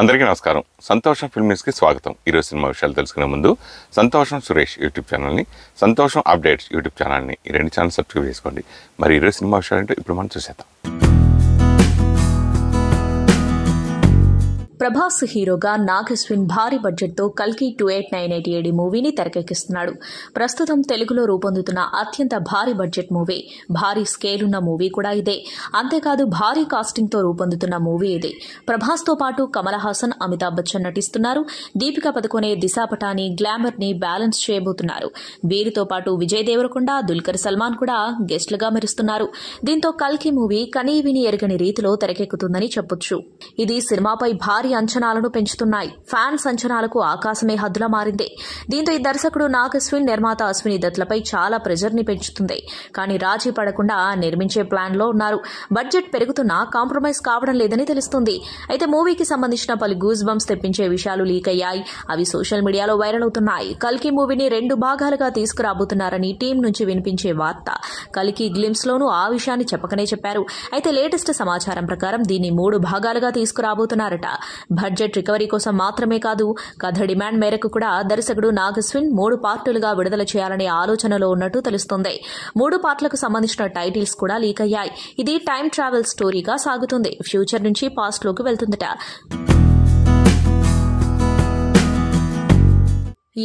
అందరికీ నమస్కారం. సంతోషం ఫిల్మ్ న్యూస్కి స్వాగతం. ఈరోజు సినిమా విషయాలు తెలుసుకునే ముందు సంతోషం సురేష్ యూట్యూబ్ ఛానల్ని, సంతోషం అప్డేట్స్ యూట్యూబ్ ఛానల్ని, ఈ రెండు ఛానల్ సబ్స్క్రైబ్ చేసుకోండి. మరి ఈరోజు సినిమా విషయాలంటే ఇప్పుడు మనం చూసేద్దాం. ప్రభాస్ హీరోగా నాగస్విన్ భారీ బడ్జెట్తో కల్కి 2898 మూవీని తెరకెక్కిస్తున్నాడు. ప్రస్తుతం తెలుగులో రూపొందుతున్న అత్యంత భారీ బడ్జెట్ మూవీ, భారీ స్కేల్ ఉన్న మూవీ కూడా ఇదే. అంతేకాదు భారీ కాస్టింగ్తో రూపొందుతున్న మూవీ ఇదే. ప్రభాస్తో పాటు కమల్ హాసన్, అమితాబ్ బచ్చన్ నటిస్తున్నారు. దీపికా పదుకొనే, దిశా పటాని గ్లామర్ ని బ్యాలెన్స్ చేయబోతున్నారు. వీరితో పాటు విజయ్ దేవరకొండ, దుల్కర్ సల్మాన్ కూడా గెస్ట్లుగా మెరుస్తున్నారు. దీంతో కల్కి మూవీ కనీవిని ఎరగని రీతిలో తెరకెక్కుతుందని చెప్పొచ్చు. ఇది సినిమాపై భారీ అంచనాలను పెంచుతున్నాయి. ఫ్యాన్స్ అంచనాలకు ఆకాశమే హద్దులా మారింది. దీంతో ఈ దర్శకుడు నాగస్విన్, నిర్మాత అశ్విని దత్లపై చాలా ప్రెజర్ ని పెంచుతుంది. కానీ రాజీ పడకుండా నిర్మించే ప్లాన్ లో ఉన్నారు. బడ్జెట్ పెరుగుతున్నా కాంప్రమైజ్ కావడం లేదని తెలుస్తుంది. అయితే మూవీకి సంబంధించిన పలు గూస్ బంప్స్ తెప్పించే విషయాలు లీక్ అయ్యాయి. అవి సోషల్ మీడియాలో వైరల్ అవుతున్నాయి. కల్కి మూవీని 2 భాగాలుగా తీసుకురాబోతున్నారని టీం నుంచి వినిపించే వార్త. కల్కి గ్లిమ్స్ లోనూ ఆ విషయాన్ని చెప్పకనే చెప్పారు. అయితే లేటెస్ట్ సమాచారం ప్రకారం దీన్ని 3 భాగాలుగా తీసుకురాబోతున్నారట. బడ్జెట్ రికవరీ కోసం మాత్రమే కాదు, కథ డిమాండ్ మేరకు కూడా దర్శకుడు నాగస్విన్ 3 పార్టులుగా విడుదల చేయాలనే ఆలోచనలో ఉన్నట్టు తెలుస్తోంది. 3 పార్ట్లకు సంబంధించిన టైటిల్స్ కూడా లీక్ అయ్యాయి. ఇది టైం ట్రావెల్ స్టోరీగా సాగుతుంది. ఫ్యూచర్ నుంచి పాస్ట్ లోకి వెళ్తుందట.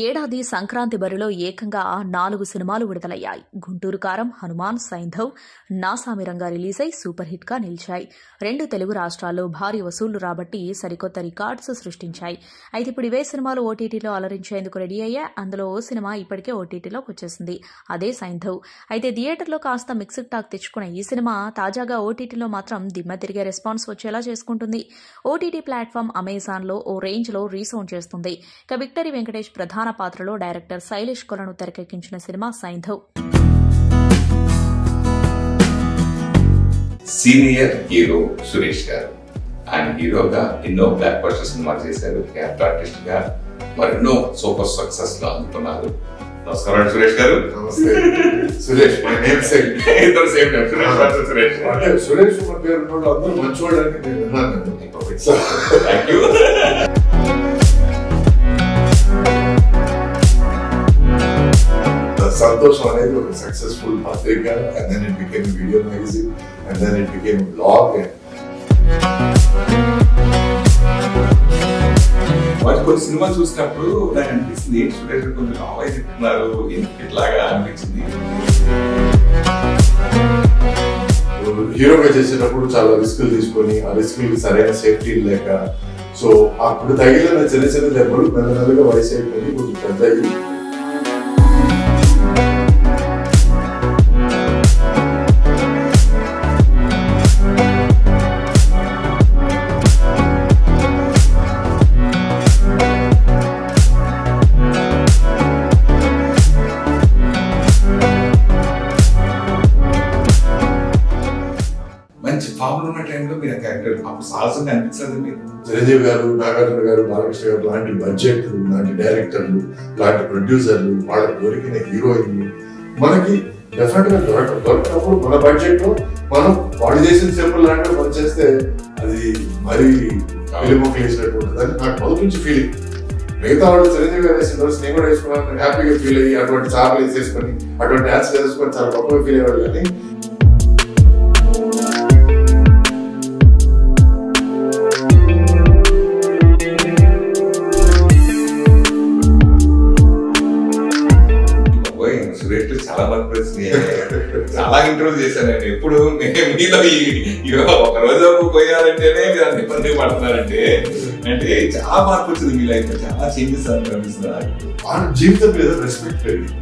ఏడాది సంక్రాంతి బరిలో ఏకంగా 4 సినిమాలు విడుదలయ్యాయి. గుంటూరు కారం, హనుమాన్, సైంధవ్, నాసామిరంగా రిలీజ్ అయి సూపర్ హిట్ గా నిలిచాయి. 2 తెలుగు రాష్ట్రాల్లో భారీ వసూళ్లు రాబట్టి సరికొత్త రికార్డ్స్ సృష్టించాయి. అయితే ఇప్పుడు ఇవే సినిమాలు ఓటీటీలో అలరించేందుకు రెడీ అయ్యాయి. అందులో ఓ సినిమా ఇప్పటికే ఓటీటీలోకి వచ్చేసింది. అదే సైంధవ్. అయితే థియేటర్లో కాస్త మిక్స్డ్ టాక్ తెచ్చుకున్న ఈ సినిమా తాజాగా ఓటీటీలో మాత్రం దిమ్మ తిరిగే రెస్పాన్స్ వచ్చేలా చేసుకుంటుంది. ఓటీటీ ప్లాట్ఫామ్ అమెజాన్లో ఓ రేంజ్లో రీసౌండ్ చేస్తుంది. ఇక విక్టరీ వెంకటేష్ ప్రధాన పాత్రలో డైరెక్టర్ శైలేష్ కొలను తెరకెక్కించిన cinema Saindhav. Senior hero Suresh గారు, ఆయన హీరోగా ఎన్నో బ్లాక్ బస్టర్ సినిమాలు చేశారు. క్యారెక్టర్ ఆర్టిస్ట్ గా మరెన్నో సూపర్ సక్సెస్ లో అందుకున్నారు. నమస్కారం సురేష్ గారు. నమస్తే సురేష్. My name same. ఇద్దరు సేమ్ నేమ్, సురేష్. అంటే సురేష్ ఉన్న పేరు ఉన్నోళ్ళు అందరూ మంచివాళ్ళని నేను విన్నాను. Thank you. సంతోషం అనేది ఒక సక్సెస్ఫుల్ పత్రిక, and then it became a video magazine, and then it became a blog. వాటి కొన్ని సినిమాలు చూసినప్పుడు నాకు అనిపిస్తుంది సురేష్ గారు కొంచెం లావై చెప్తున్నారు, ఇట్లాగా అనిపించింది. హీరోగా చేసేటప్పుడు చాలా రిస్కులు తీసుకొని ఆ రిస్కులకి సరైన సేఫ్టీ లేక, సో అప్పుడు తగిలిన చిన్న చిన్న దెబ్బలు మెల్లమెల్లగా వయసు అయిపోయి కొంచెం పెద్ద అయ్యి మంచి ఫామ్ ఉన్న టైంలో మీరు క్యారెక్టర్ అప్పుడు సాహసంగా అనిపించలేదు మీకు? చిరంజీవి గారు, నాగార్జున గారు, బాలకృష్ణ గారు లాంటి బడ్జెట్లు, లాంటి డైరెక్టర్లు, లాంటి ప్రొడ్యూసర్లు, వాళ్ళకి దొరికిన హీరోయిన్లు మనకి డెఫినెట్ గా దొరికినప్పుడు మన బడ్జెట్ లో మనం వాళ్ళు చేసిన సింపుల్ లాంటి మనం చేస్తే అది మరీ వెలుముఖలు వేసినట్టు ఉంటుంది అని నాకు మొదటి నుంచి ఫీలింగ్. మిగతా వాళ్ళు చిరంజీవి గారు వేసిన రోజు నేను కూడా వేసుకున్నాను, హ్యాపీగా ఫీల్ అయ్యి అటువంటి చార్లు వేసేసుకొని అటువంటి డాన్స్ వేసుకొని చాలా గొప్పగా ఫీల్ అయ్యేవాడు. కానీ చాలా మంది చాలా ఇంటర్వ్యూ చేశాను నేను. ఎప్పుడు మీలో ఒక రోజు పోయారంటేనే మీరు అంత ఇబ్బంది పడుతున్నారంటే అంటే చాలా మార్పు వచ్చింది మీ లైఫ్ లో, చాలా చేంజెస్ అనిపిస్తుంది. జీవితం మీద రెస్పెక్ట్ పెరిగింది.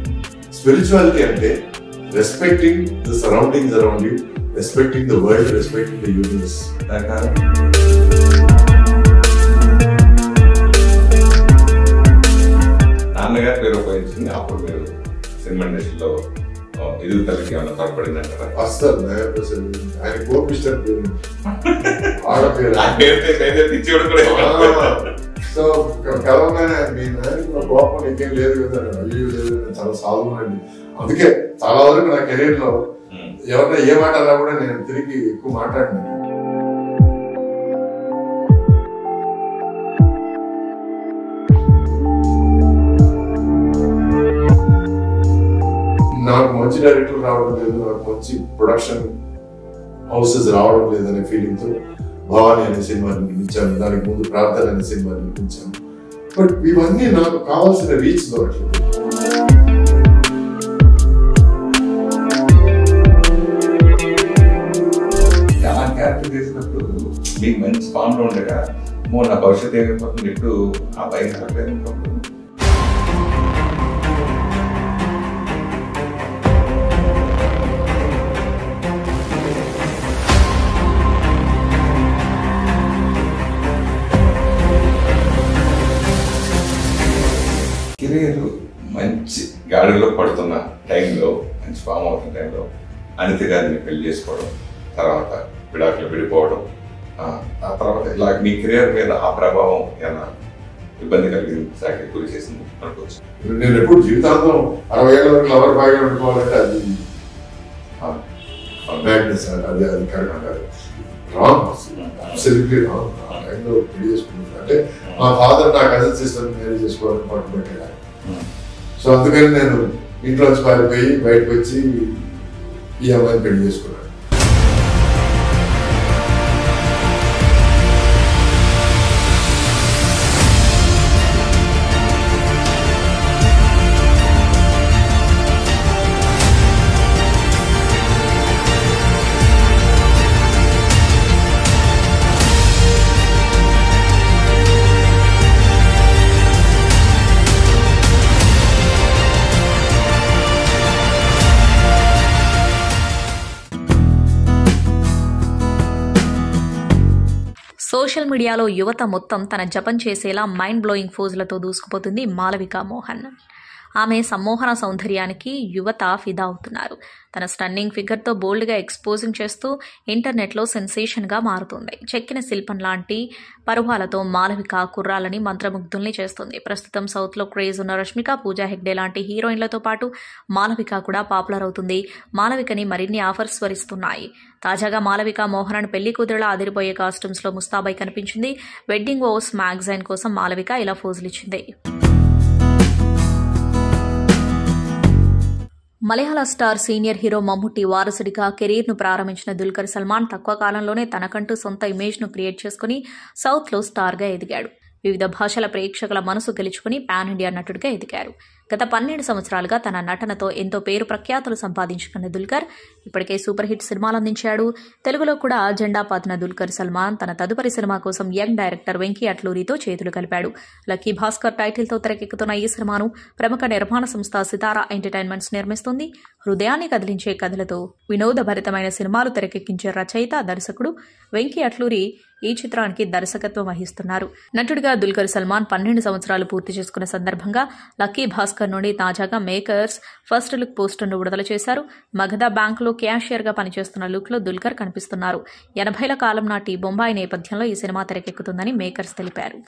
స్పిరిచువాలిటీ అంటే respecting the surroundings around you, respecting the world, respecting the universe. నాన్నగారు పేరు ఉపయోగించింది, అప్పుడు మీరు సినిమా ఇండస్ట్రీలో ఎదుగుదలకి ఏమైనా తోడ్పడిందంటారా? వస్తారు ఆయన కోపిస్తారు ఆడపేరు. సో కలవగానే మీ నాయన కోపం ఇంకేం లేదు కదా, అయ్యో లేదు, చాలా సాధువునండి. అందుకే చాలా వరకు నా కెరీర్ లో ఎవరైనా ఏ మాట అన్నా కూడా నేను తిరిగి ఎక్కువ మాట్లాడినాను. నాకు మంచి డైరెక్టర్ రావడం లేదు, నాకు మంచి ప్రొడక్షన్ హౌసెస్ రావడం లేదనే ఫీలింగ్తో భవాని అనే సినిమా నిర్మించాను, దానికి ముందు ప్రార్థన అనే సినిమా నిర్మించాను. బట్ ఇవన్నీ నాకు కావాల్సిన రీచ్ దొరకలేదు. క్యారెక్టర్ చేసినప్పుడు మీకు మంచి ఫామ్లో ఉండగా నా భవిష్యత్తు ఏమైపోతుంది, ఇప్పుడు ఆ భయం కలగలేదు. కెరీర్ మంచి గాడిలో పడుతున్న టైంలో, మంచి ఫామ్ అవుతున్న టైంలో అనిత గారిని పెళ్లి చేసుకోవడం, తర్వాత విడాకులు విడిపోవడం, ఆ తర్వాత ఇలా మీ కెరీర్ మీద ఆ ప్రభావం ఏమైనా ఇబ్బంది కలిగించాక గురి చేసింది అనుకోవచ్చు. నేను ఎప్పుడు జీవితాంతం 60 ఏళ్ళ వరకు లవర్ బాగా పెట్టుకోవాలంటే అది బ్యాడ్నెస్, అది కరెక్ట్ కాదు, రాంగ్, అబ్సల్యూట్లీ రాంగ్. ఆ టైంలో పెళ్లి చేసుకుంటున్నాను అంటే మా ఫాదర్ నా కజిన్ సిస్టర్ మ్యారేజ్ చేసుకోవాలని పట్టు పెట్టాడు. సో అందుకని నేను ఇంట్లోంచి పారిపోయి బయటకు వచ్చి ఈ అమ్మాయిని పెళ్లి చేసుకున్నాను. సోషల్ మీడియాలో యువత మొత్తం తన జపం చేసేలా మైండ్ బ్లోయింగ్ ఫోజులతో దూసుకుపోతుంది మాలవిక మోహన్. ఆమె సమ్మోహన సౌందర్యానికి యువత ఫిదా అవుతున్నారు. తన స్టన్నింగ్ ఫిగర్తో బోల్డ్గా ఎక్స్పోజింగ్ చేస్తూ ఇంటర్నెట్లో సెన్సేషన్గా మారుతుంది. చెక్కిన శిల్పం లాంటి పరువాలతో మాలవిక కుర్రాలని మంత్రముగ్ధుల్ని చేస్తుంది. ప్రస్తుతం సౌత్లో క్రేజ్ ఉన్న రష్మిక, పూజా హెగ్డే లాంటి హీరోయిన్లతో పాటు మాలవిక కూడా పాపులర్ అవుతుంది. మాలవికని మరిన్ని ఆఫర్స్ వరిస్తున్నాయి. తాజాగా మాలవిక మోహన్ పెళ్లి కూతురులా అదిరిపోయే కాస్ట్యూమ్స్లో ముస్తాబై కనిపించింది. వెడ్డింగ్ ఓస్ మ్యాగజైన్ కోసం మాలవిక ఇలా ఫోజులిచ్చింది. మలయాళ స్టార్ సీనియర్ హీరో మమ్ముట్టి వారసుడిగా కెరీర్ను ప్రారంభించిన దుల్కర్ సల్మాన్ తక్కువ కాలంలోనే తనకంటూ సొంత ఇమేజ్ను క్రియేట్ చేసుకుని సౌత్లో స్టార్గా ఎదిగాడు. వివిధ భాషల ప్రేక్షకుల మనసు గెలుచుకుని పాన్ ఇండియా నటుడిగా ఎదిగారు. గత 12 సంవత్సరాలుగా తన నటనతో ఎంతో పేరు ప్రఖ్యాతులు సంపాదించుకున్న దుల్కర్ ఇప్పటికే సూపర్ హిట్ సినిమాలు అందించాడు. తెలుగులో కూడా జెండా పాతిన దుల్కర్ సల్మాన్ తన తదుపరి సినిమా కోసం యంగ్ డైరెక్టర్ వెంకీ అట్లూరితో చేతులు కలిపాడు. లక్కీ భాస్కర్ టైటిల్తో తెరకెక్కుతున్న ఈ సినిమాను ప్రముఖ నిర్మాణ సంస్థ సితారా ఎంటర్టైన్మెంట్స్ నిర్మిస్తుంది. హృదయాన్ని కదిలించే కథలతో వినోదభరితమైన సినిమాలు తెరకెక్కించే రచయిత, దర్శకుడు వెంకీ అట్లూరి ఈ చిత్రానికి దర్శకత్వం వహిస్తున్నారు. నటుడిగా దుల్కర్ సల్మాన్ 12 సంవత్సరాలు పూర్తి చేసుకున్న సందర్భంగా లక్కీ భాస్కర్ నుండి తాజాగా మేకర్స్ ఫస్ట్ లుక్ పోస్టర్ను విడుదల చేశారు. మగధ బ్యాంకులో క్యాషియర్గా పనిచేస్తున్న లుక్లో దుల్కర్ కనిపిస్తున్నారు. 80ల కాలం నాటి బొంబాయి నేపథ్యంలో ఈ సినిమా తెరకెక్కుతుందని మేకర్స్ తెలిపారు.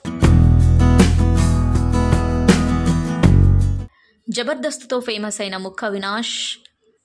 జబర్దస్త్తో ఫేమస్ అయిన ముక్క అవినాష్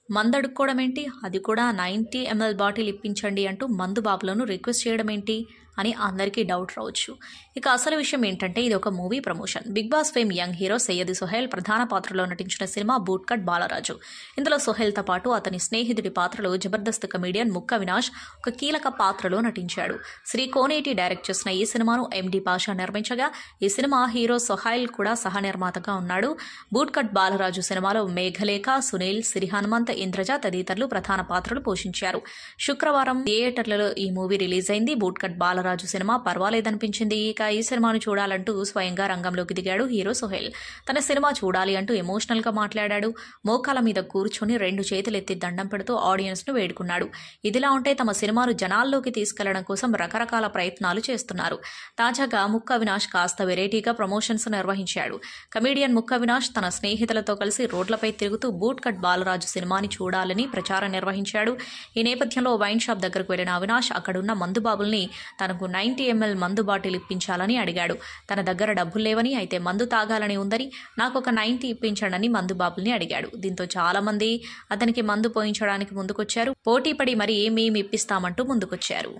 మందడుక్కోవడం ఏంటి, అది కూడా 90 ml బాటిల్ ఇప్పించండి అంటూ మందు బాబులను రిక్వెస్ట్ చేయడం ఏంటి అని అందరికీ డౌట్ రావచ్చు. ఇక అసలు విషయం ఏంటంటే ఇది ఒక movie promotion. Bigg Boss fame young hero Syed Sohel ప్రధాన పాత్రలో నటించిన సినిమా బూట్ కట్ బాలరాజు. ఇందులో సుహైల్తో పాటు అతని స్నేహితుడి పాత్రలో జబర్దస్త్ కమీడియన్ ముక్క అవినాష్ ఒక కీలక పాత్రలో నటించాడు. శ్రీ కోనేటి డైరెక్ట్ చేసిన ఈ సినిమాను ఎండి పాషా నిర్మించగా ఈ సినిమా హీరో సుహైల్ కూడా సహ నిర్మాతగా ఉన్నాడు. బూట్ కట్ బాలరాజు సినిమాలో మేఘలేఖ, సునీల్, సిరి హనుమంత్, ఇంద్రజ తదితరులు ప్రధాన పాత్రలు పోషించారు. శుక్రవారం థియేటర్లలో ఈ మూవీ రిలీజ్ అయింది. బూట్ కట్ బాలరాజు సినిమా పర్వాలేదనిపించింది. ఇక ఈ సినిమాను చూడాలంటూ స్వయంగా రంగంలోకి దిగాడు హీరో సుహైల్. తన సినిమా చూడాలి అంటూ ఎమోషనల్ గా మాట్లాడాడు. మోకాల మీద కూర్చొని 2 చేతులెత్తి దండం పెడుతూ ఆడియన్స్ ను వేడుకున్నాడు. ఇదిలా ఉంటే తమ సినిమాను జనాల్లోకి తీసుకెళ్లడం కోసం రకరకాల ప్రయత్నాలు చేస్తున్నారు. తాజాగా ముక్క అవినాష్ కాస్త వెరైటీగా ప్రమోషన్స్ నిర్వహించాడు. కమీడియన్ ముక్క అవినాష్ తన స్నేహితులతో కలిసి రోడ్లపై తిరుగుతూ బూట్ కట్ బాలరాజు సినిమాని చూడాలని ప్రచారం నిర్వహించాడు. ఈ నేపథ్యంలో వైన్ షాప్ దగ్గరకు వెళ్లిన అవినాష్ అక్కడున్న మందుబాబుల్ని తనకు 90 ml మందు బాటిల్ ఇప్పించాలని అడిగాడు. తన దగ్గర డబ్బులు లేవని, అయితే మందు తాగాలని ఉందని, నాకు ఒక 90 ఇప్పించండి మందు బాబుల్ని అడిగాడు. దీంతో చాలా మంది అతనికి మందు పోయించడానికి ముందుకొచ్చారు. పోటీపడి మరి మేము ఇప్పిస్తామంటూ ముందుకొచ్చారు.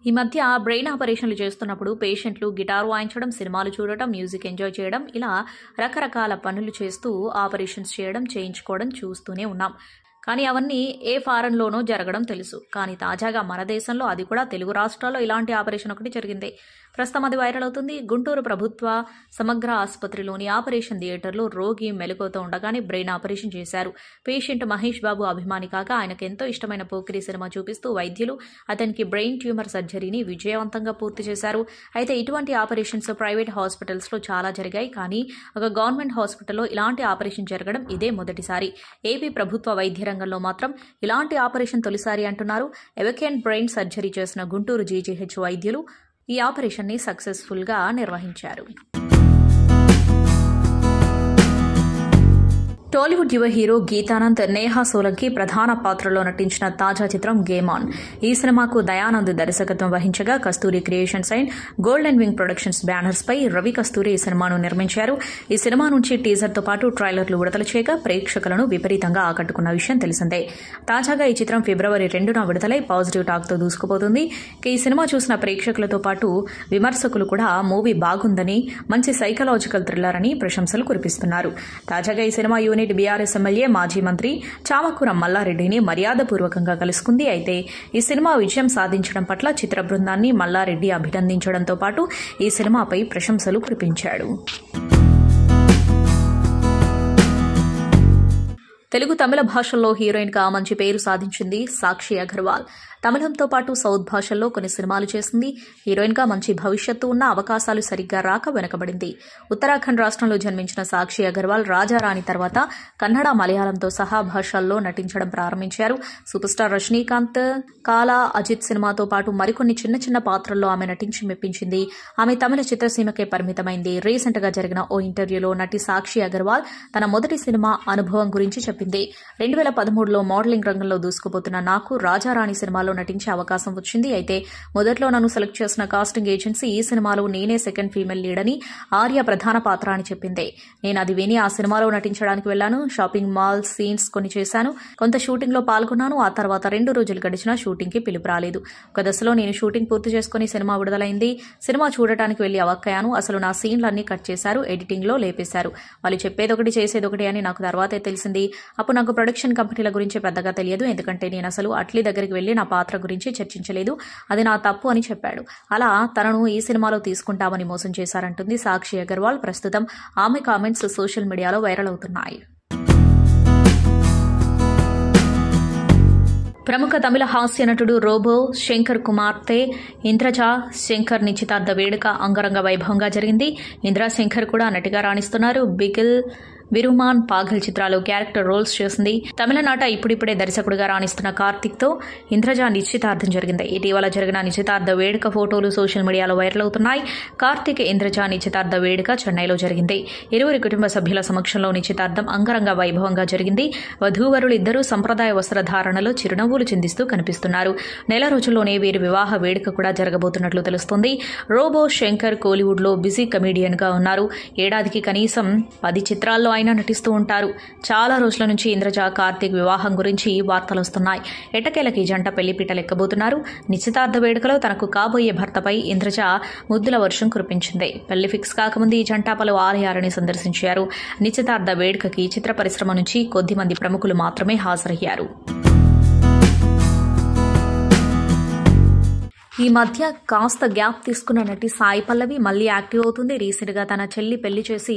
ఈ మధ్య బ్రెయిన్ ఆపరేషన్లు చేస్తున్నప్పుడు పేషెంట్లు గిటార్ వాయించడం, సినిమాలు చూడటం, మ్యూజిక్ ఎంజాయ్ చేయడం, ఇలా రకరకాల పనులు చేస్తూ ఆపరేషన్స్ చేయించుకోవడం చూస్తూనే ఉన్నాం. కానీ అవన్నీ ఏ ఫారెన్లోనో జరగడం తెలుసు. కానీ తాజాగా మన దేశంలో, అది కూడా తెలుగు రాష్ట్రాల్లో ఇలాంటి ఆపరేషన్ ఒకటి జరిగింది. ప్రస్తుతం అది వైరల్ అవుతుంది. గుంటూరు ప్రభుత్వ సమగ్ర ఆసుపత్రిలోని ఆపరేషన్ థియేటర్లో రోగి మెలకువతో ఉండగానే బ్రెయిన్ ఆపరేషన్ చేశారు. పేషెంట్ మహేష్ బాబు అభిమాని కాక ఆయనకు ఎంతో ఇష్టమైన పోకిరి సినిమా చూపిస్తూ వైద్యులు అతనికి బ్రెయిన్ ట్యూమర్ సర్జరీని విజయవంతంగా పూర్తి చేశారు. అయితే ఇటువంటి ఆపరేషన్స్ ప్రైవేట్ హాస్పిటల్స్లో చాలా జరిగాయి. కానీ ఒక గవర్నమెంట్ హాస్పిటల్లో ఇలాంటి ఆపరేషన్ జరగడం ఇదే మొదటిసారి. ఏపీ ప్రభుత్వ వైద్య రంగంలో మాత్రం ఇలాంటి ఆపరేషన్ తొలిసారి అంటున్నారు. ఎవెకెన్ బ్రెయిన్ సర్జరీ చేసిన గుంటూరు జీజీహెచ్ వైద్యులు ఈ ఆపరేషన్ని సక్సెస్ఫుల్గా నిర్వహించారు. టాలీవుడ్ యువ హీరో గీతానంద్, నేహా సోలంకి ప్రధాన పాత్రలో నటించిన తాజా చిత్రం గేమ్ ఆన్. ఈ సినిమాకు దయానంద్ దర్శకత్వం వహించగా Kasturi creations and golden wing productions banners పై రవి కస్తూరి ఈ సినిమాను నిర్మించారు. ఈ సినిమా నుంచి టీజర్తో పాటు ట్రైలర్లు విడుదల చేయగా ప్రేక్షకులను విపరీతంగా ఆకట్టుకున్న విషయం తెలిసిందే. తాజాగా ఈ చిత్రం ఫిబ్రవరి 2న విడుదలై పాజిటివ్ టాక్తో దూసుకుపోతుంది. ఈ సినిమా చూసిన ప్రేక్షకులతో పాటు విమర్శకులు కూడా మూవీ బాగుందని, మంచి సైకలాజికల్ థ్రిల్లర్ అని ప్రశంసలు కురిపిస్తున్నారు. తాజాగా ఈ సినిమా యూనిట్ బీఆర్ఎస్ ఎమ్మెల్యే, మాజీ మంత్రి చామకూర మల్లారెడ్డిని మర్యాదపూర్వకంగా కలుసుకుంది. అయితే ఈ సినిమా విజయం సాధించడం పట్ల చిత్ర బృందాన్ని మల్లారెడ్డి అభినందించడంతో పాటు ఈ సినిమాపై ప్రశంసలు కురిపించాడు. తెలుగు, తమిళ భాషల్లో హీరోయిన్గా మంచి పేరు సాధించింది సాక్షి అగర్వాల్. తమిళంతో పాటు సౌత్ భాషల్లో కొన్ని సినిమాలు చేసింది. హీరోయిన్గా మంచి భవిష్యత్తు ఉన్న అవకాశాలు సరిగ్గా రాక వెనకబడింది. ఉత్తరాఖండ్ రాష్ట్రంలో జన్మించిన సాక్షి అగర్వాల్ రాజారాణి తర్వాత కన్నడ, మలయాళంతో సహా భాషల్లో నటించడం ప్రారంభించారు. సూపర్ స్టార్ రజనీకాంత్, కాలా, అజిత్ సినిమాతో పాటు మరికొన్ని చిన్న చిన్న పాత్రల్లో ఆమె నటించి మెప్పించింది. ఆమె తమిళ చిత్రసీమకే పరిమితమైంది. రీసెంట్ గా జరిగిన ఓ ఇంటర్వ్యూలో నటి సాక్షి అగర్వాల్ తన మొదటి సినిమా అనుభవం గురించి చెప్పింది. 2013లో మోడలింగ్ రంగంలో దూసుకుపోతున్న నాకు రాజారాణి సినిమాలో నటించే అవకాశం వచ్చింది. అయితే మొదట్లో నన్ను సెలెక్ట్ చేసిన కాస్టింగ్ ఏజెన్సీ ఈ సినిమాలో నేనే సెకండ్ ఫీమేల్ లీడ్ అని, ఆర్య ప్రధాన పాత్ర అని చెప్పింది. నేను అది విని ఆ సినిమాలో నటించడానికి వెళ్లాను. షాపింగ్ మాల్ సీన్స్ కొన్ని చేశాను. కొంత షూటింగ్ లో పాల్గొన్నాను. ఆ తర్వాత 2 రోజులు గడిచినా షూటింగ్ కి పిలుపు రాలేదు. ఒక దశలో నేను షూటింగ్ పూర్తి చేసుకుని సినిమా విడుదలైంది. సినిమా చూడటానికి వెళ్లి అవాక్కయ్యాను. అసలు నా సీన్లన్నీ కట్ చేశారు, ఎడిటింగ్ లో లేపేశారు. వాళ్ళు చెప్పేదొకటి చేసేదొకటి అని నాకు తర్వాతే తెలిసింది. అప్పుడు నాకు ప్రొడక్షన్ కంపెనీల గురించి పెద్దగా తెలియదు. ఎందుకంటే నేను అసలు అట్లీ దగ్గరికి వెళ్లి నా పాత్ర గురించి చర్చించలేదు. అది నా తప్పు అని చెప్పాడు. అలా తనను ఈ సినిమాలో తీసుకుంటామని మోసం చేశారంటుంది సాక్షి అగర్వాల్. ప్రస్తుతం ఆమె కామెంట్స్ సోషల్ మీడియాలో వైరల్ అవుతున్నాయి. ప్రముఖ తమిళ హాస్య నటుడు రోబో శంకర్ కుమార్తె ఇంద్రజ శంకర్ నిశ్చితార్థ వేడుక అంగరంగ వైభవంగా జరిగింది. ఇంద్రా శంకర్ కూడా నటిగా రాణిస్తున్నారు. బిగిల్, విరుమాన్, పాగల్ చిత్రాలు క్యారెక్టర్ రోల్స్ చేసింది. తమిళనాట ఇప్పుడిప్పుడే దర్శకుడిగా రాణిస్తున్న కార్తిక్ తో ఇంద్రజ నిశ్చితార్థం జరిగింది. ఇటీవల జరిగిన నిశ్చితార్థ వేడుక ఫోటోలు సోషల్ మీడియాలో వైరల్ అవుతున్నాయి. కార్తిక్, ఇంద్రజ నిశ్చితార్థ వేడుక చెన్నైలో జరిగింది. ఇరువురి కుటుంబ సభ్యుల సమక్షంలో నిశ్చితార్థం అంగరంగ వైభవంగా జరిగింది. వధూవరులు ఇద్దరూ సంప్రదాయ వస్త్రధారణలో చిరునవ్వులు చిందిస్తూ కనిపిస్తున్నారు. నెల రోజుల్లోనే వీరి వివాహ వేడుక కూడా జరగబోతున్నట్లు తెలుస్తోంది. రోబో శంకర్ కోలీవుడ్ లో బిజీ కమీడియన్ గా ఉన్నారు. ఏడాదికి కనీసం 10 చిత్రాల్లో ఆయన నటిస్తూ ఉంటారు. చాలా రోజుల నుంచి ఇంద్రజ, కార్తీక్ వివాహం గురించి వార్తలు వస్తున్నాయి. ఎట్టకేలకి జంట పెళ్లిపీటలెక్కబోతున్నారు. నిశ్చితార్థ వేడుకలో తనకు కాబోయే భర్తపై ఇంద్రజ ముద్దుల వర్షం కురిపించింది. పెళ్లి ఫిక్స్ కాకముందు ఈ జంట పలు ఆలయాలని సందర్శించారు. నిశ్చితార్థ వేడుకకి చిత్ర పరిశ్రమ నుంచి కొద్దిమంది ప్రముఖులు మాత్రమే హాజరయ్యారు. ఈ మధ్య కాస్త గ్యాప్ తీసుకున్న నటి సాయి పల్లవి మళ్లీ యాక్టివ్ అవుతుంది. రీసెంట్ గా తన చెల్లి పెళ్లి చేసి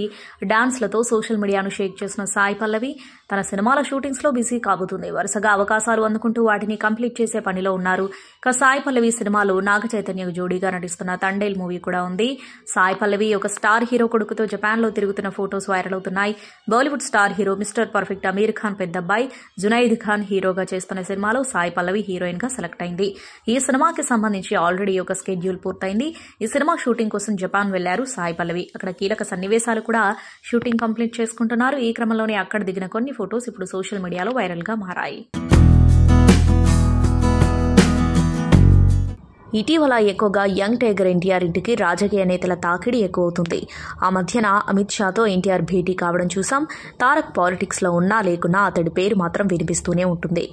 డాన్స్లతో సోషల్ మీడియాను షేక్ చేసిన సాయి పల్లవి తన సినిమాల షూటింగ్స్ లో బిజీ కాబోతుంది. వరుసగా అవకాశాలు అందుకుంటూ వాటిని కంప్లీట్ చేసే పనిలో ఉన్నారు. ఇక సాయి పల్లవి సినిమాలో నాగ చైతన్య జోడీగా నటిస్తున్న తండేల్ మూవీ కూడా ఉంది. సాయి పల్లవి ఒక స్టార్ హీరో కొడుకుతో జపాన్ లో తిరుగుతున్న ఫొటోస్ వైరల్ అవుతున్నాయి. Bollywood star hero mister perfect Aamir Khan పెద్దబ్బాయి జునైద్ ఖాన్ హీరోగా చేస్తున్న సినిమాలో సాయి పల్లవి హీరోయిన్ గా సెలెక్ట్ అయింది. ఈ సినిమాకి సంబంధించి ఆల్రెడీ ఒక స్కెడ్యూల్ పూర్తయింది. ఈ సినిమా షూటింగ్ కోసం జపాన్ వెళ్లారు సాయి పల్లవి. అక్కడ కీలక సన్నివేశాలు కూడా షూటింగ్ కంప్లీట్ చేసుకుంటున్నారు. ఈ క్రమంలోనే అక్కడ దిగిన కొన్ని ఫొటోస్ ఇప్పుడు సోషల్ మీడియాలో వైరల్ గా మారాయి. ఇటీవల ఎక్కువగా యంగ్ టైగర్ ఎన్టీఆర్ ఇంటికి రాజకీయ నేతల తాకిడి ఎక్కువ అవుతుంది. ఆ మధ్యన అమిత్ షాతో ఎన్టీఆర్ భేటీ కావడం చూసాం. తారక్ పాలిటిక్స్లో ఉన్నా లేకున్నా అతడి పేరు మాత్రం వినిపిస్తూనే ఉంటుంది.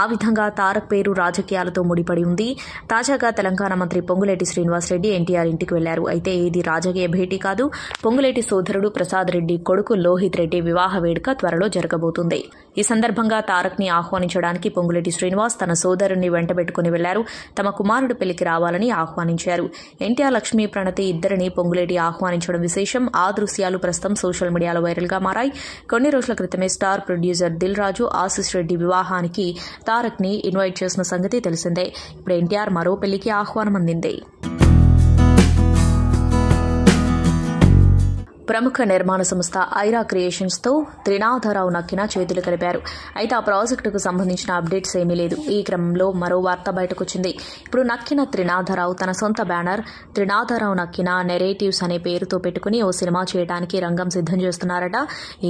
ఆ విధంగా తారక్ పేరు రాజకీయాలతో ముడిపడి ఉంది. తాజాగా తెలంగాణ మంత్రి పొంగులేటి శ్రీనివాసరెడ్డి ఎన్టీఆర్ ఇంటికి వెళ్లారు. అయితే ఇది రాజకీయ భేటీ కాదు. పొంగులేటి సోదరుడు ప్రసాద్ రెడ్డి కొడుకు లోహిత్ రెడ్డి వివాహ వేడుక త్వరలో జరగబోతుంది. ఈ సందర్భంగా తారక్ ని ఆహ్వానించడానికి పొంగులేటి శ్రీనివాస్ తన సోదరుణ్ణి వెంటబెట్టుకుని వెళ్లారు. తమ కుమారుడు పెళ్లికి రావాలని ఆహ్వానించారు. ఎన్టీఆర్ లక్ష్మీ ప్రణతి ఇద్దరిని పొంగులేటి ఆహ్వానించడం విశేషం. ఆ దృశ్యాలు ప్రస్తుతం సోషల్ మీడియాలో వైరల్ గా మారాయి. కొన్ని రోజుల క్రితమే స్టార్ ప్రొడ్యూసర్ దిల్ రాజు ఆశిష్ రెడ్డి వివాహానికి తారక్ ని ఇన్వైట్ చేసిన సంగతి తెలిసిందే. ఇప్పుడు ఎన్టీఆర్ మరో పెళ్లికి ఆహ్వానం అందింది. ప్రముఖ నిర్మాణ సంస్థ ఐరా క్రియేషన్స్తో త్రినాథరావు నక్కిన చేతులు కలిపారు. అయితే ఆ ప్రాజెక్టుకు సంబంధించిన అప్డేట్స్ ఏమీ లేదు. ఈ క్రమంలో మరో వార్త బయటకొచ్చింది. ఇప్పుడు నక్కిన త్రినాథరావు తన సొంత బ్యానర్ త్రినాథరావు నక్కిన నెరేటివ్స్ అనే పేరుతో పెట్టుకుని ఓ సినిమా చేయడానికి రంగం సిద్ధం చేస్తున్నారట.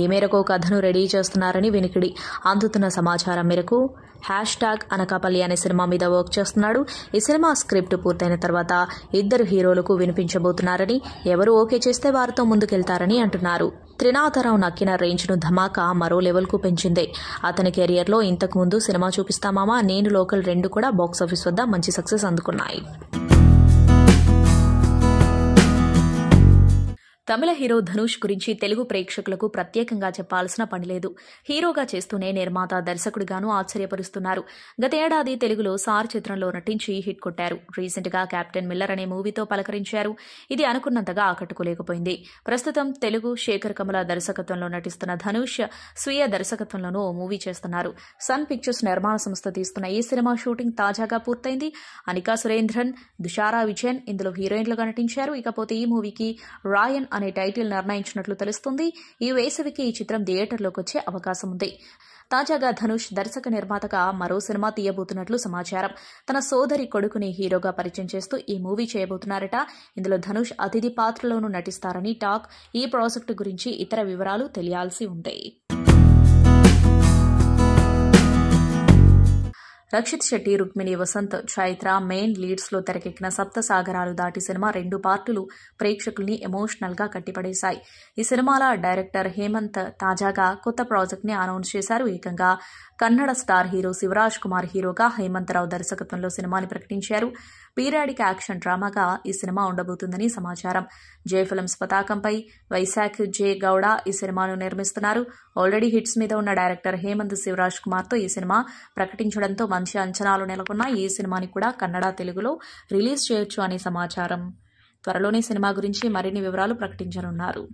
ఈ మేరకు కథను రెడీ చేస్తున్నారని వినికిడి. అందుతున్న సమాచారం మేరకు #అనకాపల్లి అనే సినిమా మీద వర్క్ చేస్తున్నాడు. ఈ సినిమా స్క్రిప్ట్ పూర్తయిన తర్వాత ఇద్దరు హీరోలకు వినిపించబోతున్నారని, ఎవరు ఓకే చేస్తే వారితో ముందుకెళ్తారని అంటున్నారు. త్రినాథరావు నక్కిన రేంజ్ ను ధమాకా మరో లెవెల్ కు పెంచింది. అతని కెరియర్ లో ఇంతకు ముందు సినిమా చూపిస్తామామా, నేను లోకల్ 2 కూడా బాక్సాఫీస్ వద్ద మంచి సక్సెస్ అందుకున్నాయి. తమిళ హీరో ధనుష్ గురించి తెలుగు ప్రేక్షకులకు ప్రత్యేకంగా చెప్పాల్సిన పని లేదు. హీరోగా చేస్తూనే నిర్మాత, దర్శకుడిగానూ ఆశ్చర్యపరుస్తున్నారు. గత ఏడాది తెలుగులో సార్ చిత్రంలో నటించి హిట్ కొట్టారు. రీసెంట్ గా కెప్టెన్ మిల్లర్ అనే మూవీతో పలకరించారు. ఇది అనుకున్నంతగా ఆకట్టుకోలేకపోయింది. ప్రస్తుతం తెలుగు శేఖర్ కమల దర్శకత్వంలో నటిస్తున్న ధనుష్ స్వీయ దర్శకత్వంలోనూ ఓ మూవీ చేస్తున్నారు. సన్ పిక్చర్స్ నిర్మాణ సంస్థ తీస్తున్న ఈ సినిమా షూటింగ్ తాజాగా పూర్తయింది. అనికా సురేంద్రన్, దుషారా విజయన్ ఇందులో హీరోయిన్లుగా నటించారు. ఇకపోతే ఈ మూవీకి రాయన్ అనే టైటిల్ నిర్ణయించినట్లు తెలుస్తుంది. ఈ వేసవికి ఈ చిత్రం థియేటర్లోకి వచ్చే అవకాశం ఉంది. తాజాగా ధనుష్ దర్శక నిర్మాతగా మరో సినిమా తీయబోతున్నట్లు సమాచారం. తన సోదరి కొడుకుని హీరోగా పరిచయం చేస్తూ ఈ మూవీ చేయబోతున్నారట. ఇందులో ధనుష్ అతిథి పాత్రలోనూ నటిస్తారని టాక్. ఈ ప్రాజెక్టు గురించి ఇతర వివరాలు తెలియాల్సి ఉంది. రక్షిత్ శెట్టి, రుక్మిణి వసంత్, చైత్ర మెయిన్ లీడ్స్ లో తెరకెక్కిన సప్తసాగరాలు దాటి సినిమా 2 పార్టులు ప్రేక్షకుల్ని ఎమోషనల్ గా కట్టిపడేశాయి. ఈ సినిమాల డైరెక్టర్ హేమంత్ తాజాగా కొత్త ప్రాజెక్ట్ ని అనౌన్స్ చేశారు. ఏకంగా కన్నడ స్టార్ హీరో శివరాజ్ కుమార్ హీరోగా హేమంతరావు దర్శకత్వంలో సినిమాని ప్రకటించారు. పీరియాడిక్ యాక్షన్ డ్రామాగా ఈ సినిమా ఉండబోతుందని సమాచారం. జే ఫిల్మ్స్ పతాకంపై వైశాఖ్ జే గౌడ ఈ సినిమాను నిర్మిస్తున్నారు. ఆల్రెడీ హిట్స్ మీద ఉన్న డైరెక్టర్ హేమంత్ శివరాజ్ కుమార్తో ఈ సినిమా ప్రకటించడంతో మంచి అంచనాలు నెలకొన్నాయి. ఈ సినిమాని కూడా కన్నడ, తెలుగులో రిలీజ్ చేయొచ్చు అని సమాచారం. త్వరలోనే సినిమా గురించి మరిన్ని వివరాలు ప్రకటించనున్నారు.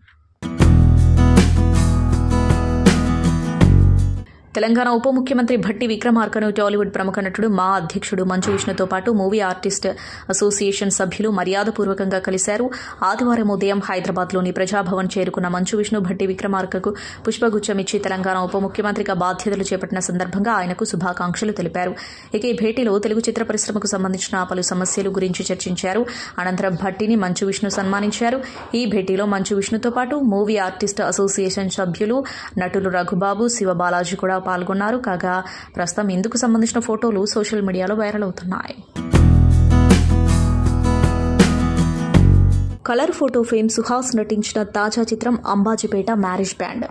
తెలంగాణ ఉప ముఖ్యమంత్రి భట్టి విక్రమార్కను టాలీవుడ్ ప్రముఖ నటుడు మా అధ్యక్షుడు మంచు విష్ణుతో పాటు మూవీ ఆర్టిస్ట్ అసోసియేషన్ సభ్యులు మర్యాదపూర్వకంగా కలిశారు. ఆదివారం ఉదయం హైదరాబాద్లోని ప్రజాభవన్ చేరుకున్న మంచు విష్ణు భట్టి విక్రమార్కకు పుష్పగుచ్చమిచ్చి తెలంగాణ ఉప ముఖ్యమంత్రిగా బాధ్యతలు చేపట్టిన సందర్భంగా ఆయనకు శుభాకాంక్షలు తెలిపారు. ఇక ఈ భేటీలో తెలుగు చిత్ర పరిశ్రమకు సంబంధించిన పలు సమస్యలు గురించి చర్చించారు. అనంతరం భట్టిని మంచు విష్ణు సన్మానించారు. ఈ భేటీలో మంచు విష్ణుతో పాటు మూవీ ఆర్టిస్ట్ అసోసియేషన్ సభ్యులు, నటులు రఘుబాబు, శివబాలాజీ కూడా పాల్గొన్నారు. కాగా ప్రస్తుతం ఇందుకు సంబంధించిన ఫోటోలు సోషల్ మీడియాలో వైరల్ అవుతున్నాయి. కలర్ ఫోటో ఫేమ్ సుహాస్ నటించిన తాజా చిత్రం అంబాజీపేట మ్యారేజ్ బ్యాండ్.